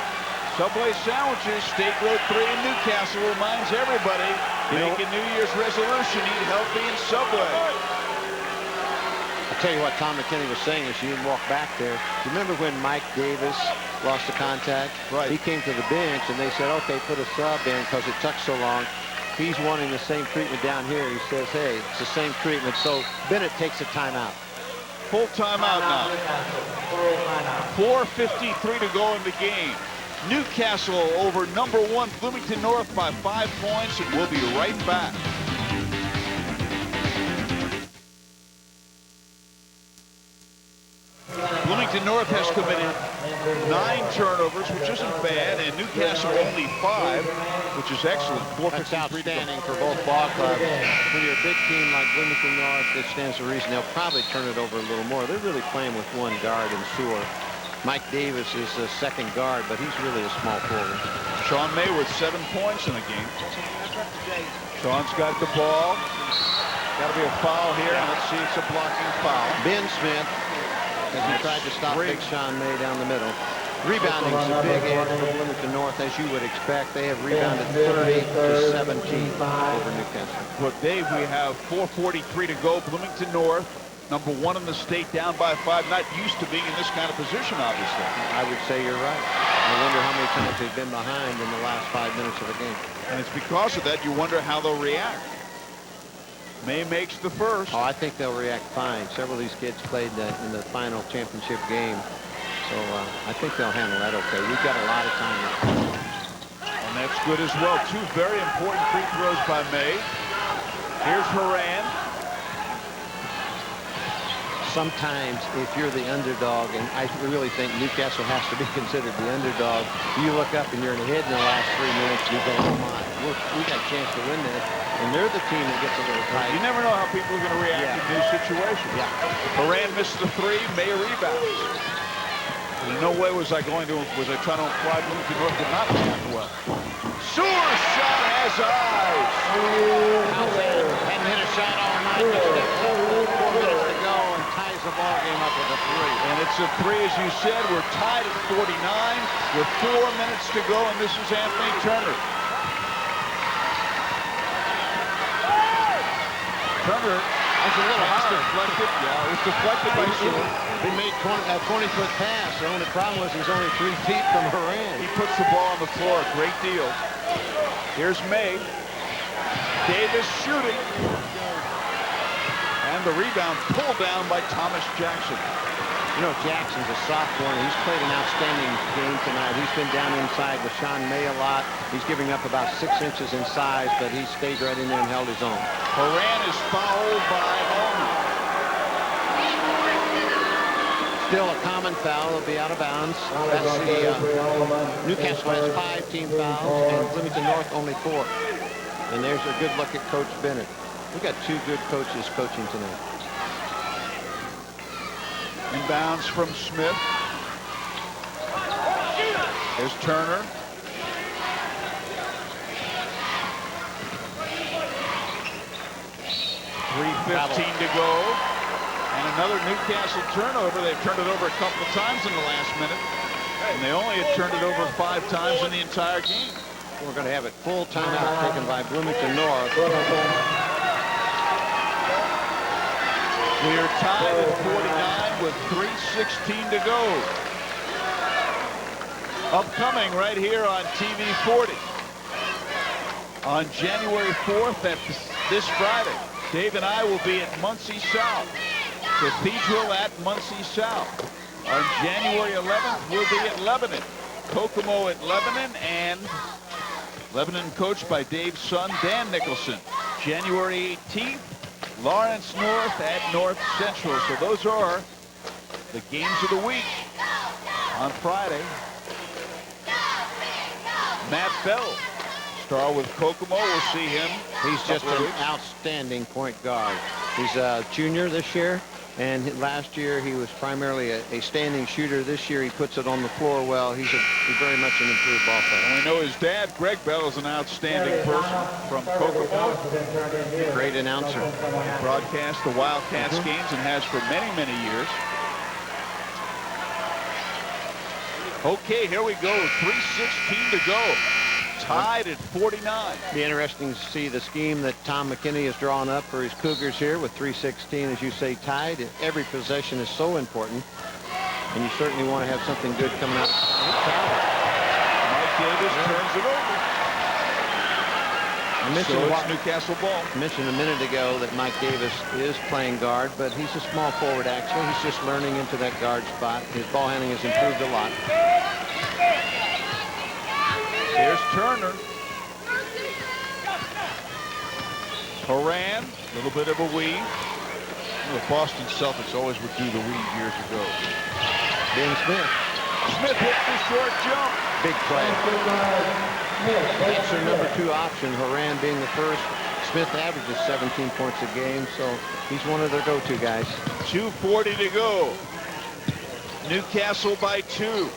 Subway sandwiches, State Road 3 in Newcastle reminds everybody, make a New Year's resolution, eat healthy in Subway. I'll tell you what Tom McKinney was saying as you walk back there. Remember when Mike Davis lost the contact? Right. He came to the bench and they said, okay, put a sub in because it took so long. He's wanting the same treatment down here. He says, hey, it's the same treatment. So Bennett takes a timeout. Full timeout now. 4:53 to go in the game. Newcastle over #1 Bloomington North by 5 points, and we'll be right back. Bloomington North has committed 9 turnovers, which isn't bad, and Newcastle only 5, which is excellent. That's outstanding for both ball clubs. When you're a big team like Bloomington North, it stands to reason they'll probably turn it over a little more. They're really playing with one guard in Sewer. Mike Davis is the second guard, but he's really a small forward. Sean May with 7 points in the game. Sean's got the ball. Got to be a foul here. And let's see, it's a blocking foul. Ben Smith, as he tried to stop Big Sean May down the middle. Rebounding is a big edge for Bloomington North, as you would expect. They have rebounded 30 to 17 over Newcastle. But Dave, we have 4:43 to go. Bloomington North, number 1 in the state, down by 5. Not used to being in this kind of position, obviously. I would say you're right. I wonder how many times they've been behind in the last 5 minutes of the game. And it's because of that you wonder how they'll react. May makes the first. Oh, I think they'll react fine. Several of these kids played in the final championship game. So I think they'll handle that okay. We've got a lot of time left. And that's good as well. 2 very important free throws by May. Here's Horan. Sometimes if you're the underdog, and I really think Newcastle has to be considered the underdog, you look up and you're ahead in the last 3 minutes, you go, oh my, we got a chance to win this. And they're the team that gets a little tight. You never know how people are going to react in new situations. Yeah. Horan missed the 3, May rebounds. In no way was I trying to imply Bloomington North did not react well. Sewer shot has eyes. Hadn't hit a shot all night, but steps up with 4 minutes to go and ties the ball game up with a 3. And it's a 3, as you said. We're tied at 49 with 4 minutes to go, and this is Anthony Turner. Turner, that's a little hard. Deflected. Yeah, it was deflected by Sewer. He made a 20-foot pass. The only problem was he's only 3 feet from Horan. He puts the ball on the floor. Great deal. Here's May. Davis shooting. And the rebound pulled down by Thomas Jackson. You know, Jackson's a sophomore, and he's played an outstanding game tonight. He's been down inside with Sean May a lot. He's giving up about 6 inches in size, but he stayed right in there and held his own. Horan is fouled by Allman. Still a common foul. It'll be out of bounds. That's the Newcastle has 5 team fouls, and Bloomington North only 4. And there's a good look at Coach Bennett. We've got 2 good coaches coaching tonight. Inbounds from Smith. There's Turner. .3:15 to go. And another Newcastle turnover. They've turned it over a couple of times in the last minute. And they only had turned it over 5 times in the entire game. We're going to have it full timeout taken by Bloomington North. We are tied at 49 with 3:16 to go. Upcoming right here on TV 40. On January 4th, this Friday, Dave and I will be at Muncie South. Cathedral at Muncie South. On January 11th, we'll be at Lebanon. Kokomo at Lebanon, and Lebanon coached by Dave's son, Dan Nicholson. January 18th, Lawrence North at North Central. So those are the games of the week on Friday. Matt Bell, star with Kokomo. We'll see him. He's just an outstanding point guard. He's a junior this year, and last year he was primarily a standing shooter. This year he puts it on the floor well. He's very much an improved ball player. And we know his dad, Greg Bell, is an outstanding person from Kokomo. Great announcer. He broadcasts the Wildcats games and has for many, many years. Okay, here we go. 3:16 to go. Tied at 49. Be interesting to see the scheme that Tom McKinney has drawn up for his Cougars here with 3:16, as you say, tied. Every possession is so important, and you certainly want to have something good coming out. Mike Davis turns it over. I mentioned Newcastle ball. I mentioned a minute ago that Mike Davis is playing guard, but he's a small forward actually. He's just learning into that guard spot. His ball handling has improved a lot. Here's Turner. Horan, a little bit of a weave. The Boston Celtics always would do the weave years ago. Ben Smith. Smith hits the short jump. Big play. Smith. That's their number 2 option. Horan being the first. Smith averages 17 points a game, so he's one of their go-to guys. 2:40 to go. Newcastle by 2.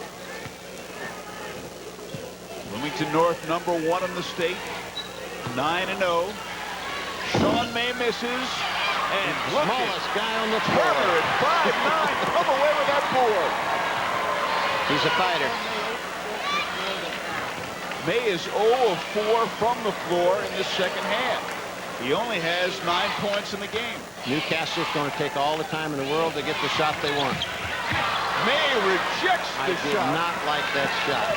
Bloomington North, number 1 in the state, 9-0. Sean May misses, and look at Smallest guy on the floor. Turner at 5'9", come away with that board. He's a fighter. May is 0 of 4 from the floor in the second half. He only has 9 points in the game. Newcastle's going to take all the time in the world to get the shot they want. May rejects I the did shot. not like that shot.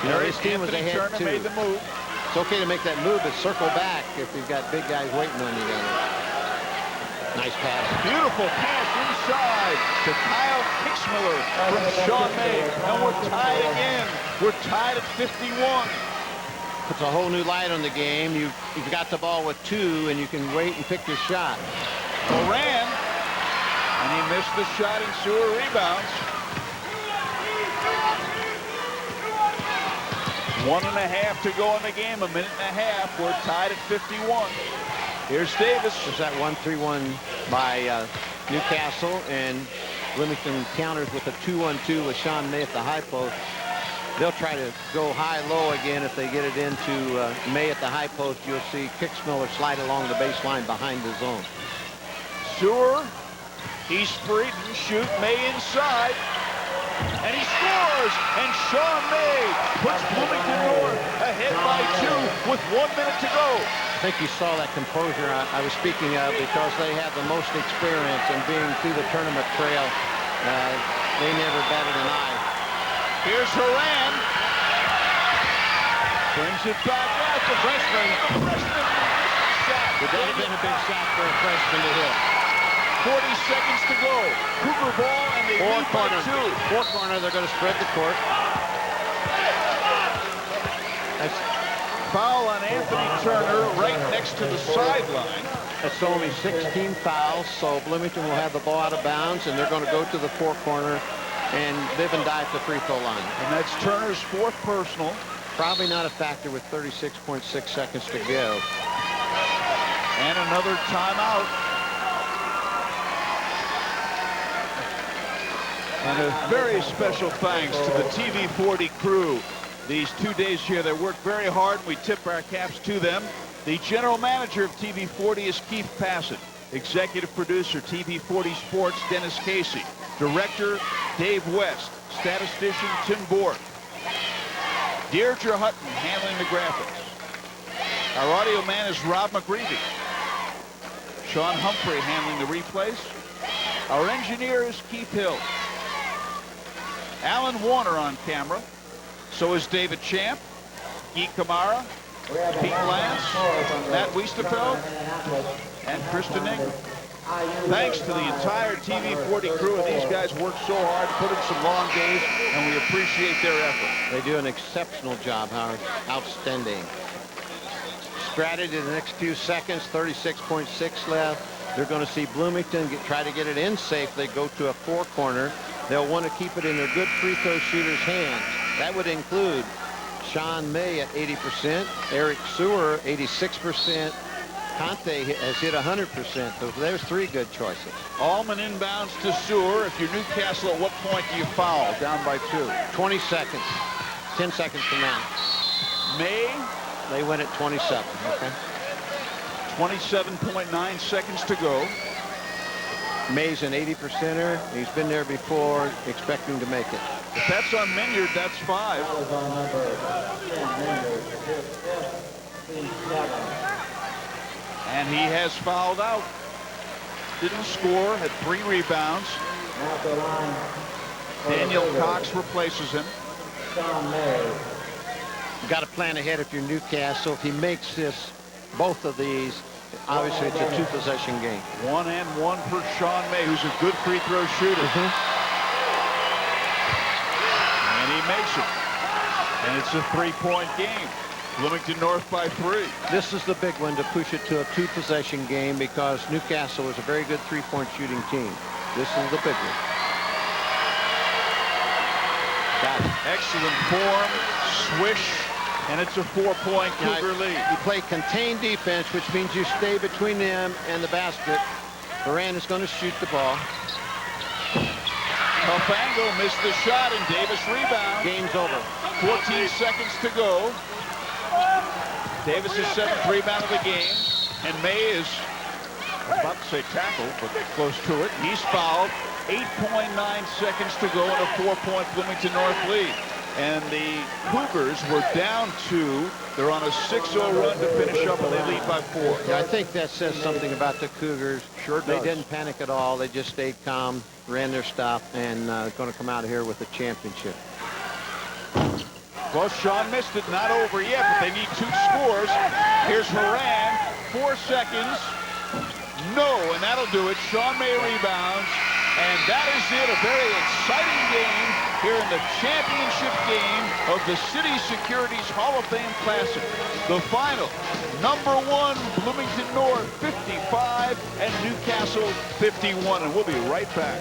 You know, his team was Anthony ahead Turner too. made the move. It's okay to make that move, but circle back if you've got big guys waiting on you down there. Nice pass. Beautiful pass inside to Kyle Kixmiller from Sean May. And we're tied again. We're tied at 51. Puts a whole new light on the game. You've got the ball with 2, and you can wait and pick your shot. Moran, and he missed the shot, and Sewer rebounds. 1.5 to go in the game, a minute and a half. We're tied at 51. Here's Davis. There's that 1-3-1 by Newcastle, and Bloomington counters with a 2-1-2 with Sean May at the high post. They'll try to go high-low again if they get it into May at the high post. You'll see Kixmiller slide along the baseline behind the zone. Sewer, he's free to shoot. May inside, and he scores. And Sean May puts Bloomington North ahead by 2 with 1 minute to go. I think you saw that composure I was speaking of because they have the most experience in being through the tournament trail. They never batted an eye. Here's Horan. Brings it back out to freshman. Shot. Would that have been a big shot for a freshman to hit? 40 seconds to go. Cougar ball, and they lead by 2. Four corner, they're going to spread the court. That's Foul on Anthony Turner right next to the sideline. That's only 16 fouls, so Bloomington will have the ball out of bounds, and they're going to go to the 4 corner and live and die at the free throw line. And that's Turner's 4th personal. Probably not a factor with 36.6 seconds to go. And another timeout. And a very special thanks to the TV40 crew. These 2 days here, they worked very hard, and we tip our caps to them. The general manager of TV40 is Keith Passett. Executive producer, TV40 Sports, Dennis Casey. Director, Dave West. Statistician, Tim Bork. Deirdre Hutton handling the graphics. Our audio man is Rob McGreevy. Sean Humphrey handling the replays. Our engineer is Keith Hill. Alan Warner on camera. So is David Champ, Guy Kamara, Pete Lance, Matt Weistefeld, and Kristen Ingram. Thanks to the entire TV40 crew, and these guys work so hard, put in some long days, and we appreciate their effort. They do an exceptional job, Howard. Outstanding. Strategy in the next few seconds, 36.6 left. They're going to see Bloomington try to get it in safe. They go to a 4 corner. They'll want to keep it in their good free throw shooters' hands. That would include Sean May at 80%, Eric Sewer 86%, Conte has hit 100%. So there's 3 good choices. Allman inbounds to Sewer. If you're Newcastle, at what point do you foul? Down by 2. 20 seconds. 10 seconds from now. May. They win at 27. Okay. 27.9 seconds to go. May's an 80%er. He's been there before, expecting to make it. If that's on Minyard, that's 5. And he has fouled out. Didn't score, had 3 rebounds. Daniel Cox replaces him. You've got to plan ahead if you're Newcastle. If he makes both of these, obviously it's a 2-possession game. 1 and 1 for Sean May, who's a good free throw shooter. And he makes it. And it's a 3-point game. Bloomington North by 3. This is the big one to push it to a 2-possession game because Newcastle is a very good 3-point shooting team. This is the big one. Excellent form, swish, and it's a 4-point Cougar lead. You play contained defense, which means you stay between them and the basket. Horan is going to shoot the ball. Cafango missed the shot, and Davis rebounds. Game's over. 14 seconds to go. Davis' 7th rebound of the game, and May is about to say tackle, but close to it. He's fouled. 8.9 seconds to go in a 4-point Bloomington North lead. And the Cougars were down 2. They're on a 6-0 run to finish up, and they lead by 4. Yeah, I think that says something about the Cougars. Sure They does. didn't panic at all. They just stayed calm, ran their stuff, and going to come out of here with a championship. Well, Sean missed it. Not over yet, but they need 2 scores. Here's Horan. 4 seconds. No, and that'll do it. Sean May rebounds. And that is it. A very exciting game here in the championship game of the City Securities Hall of Fame Classic. The final, number 1, Bloomington North 55 and Newcastle 51. And we'll be right back.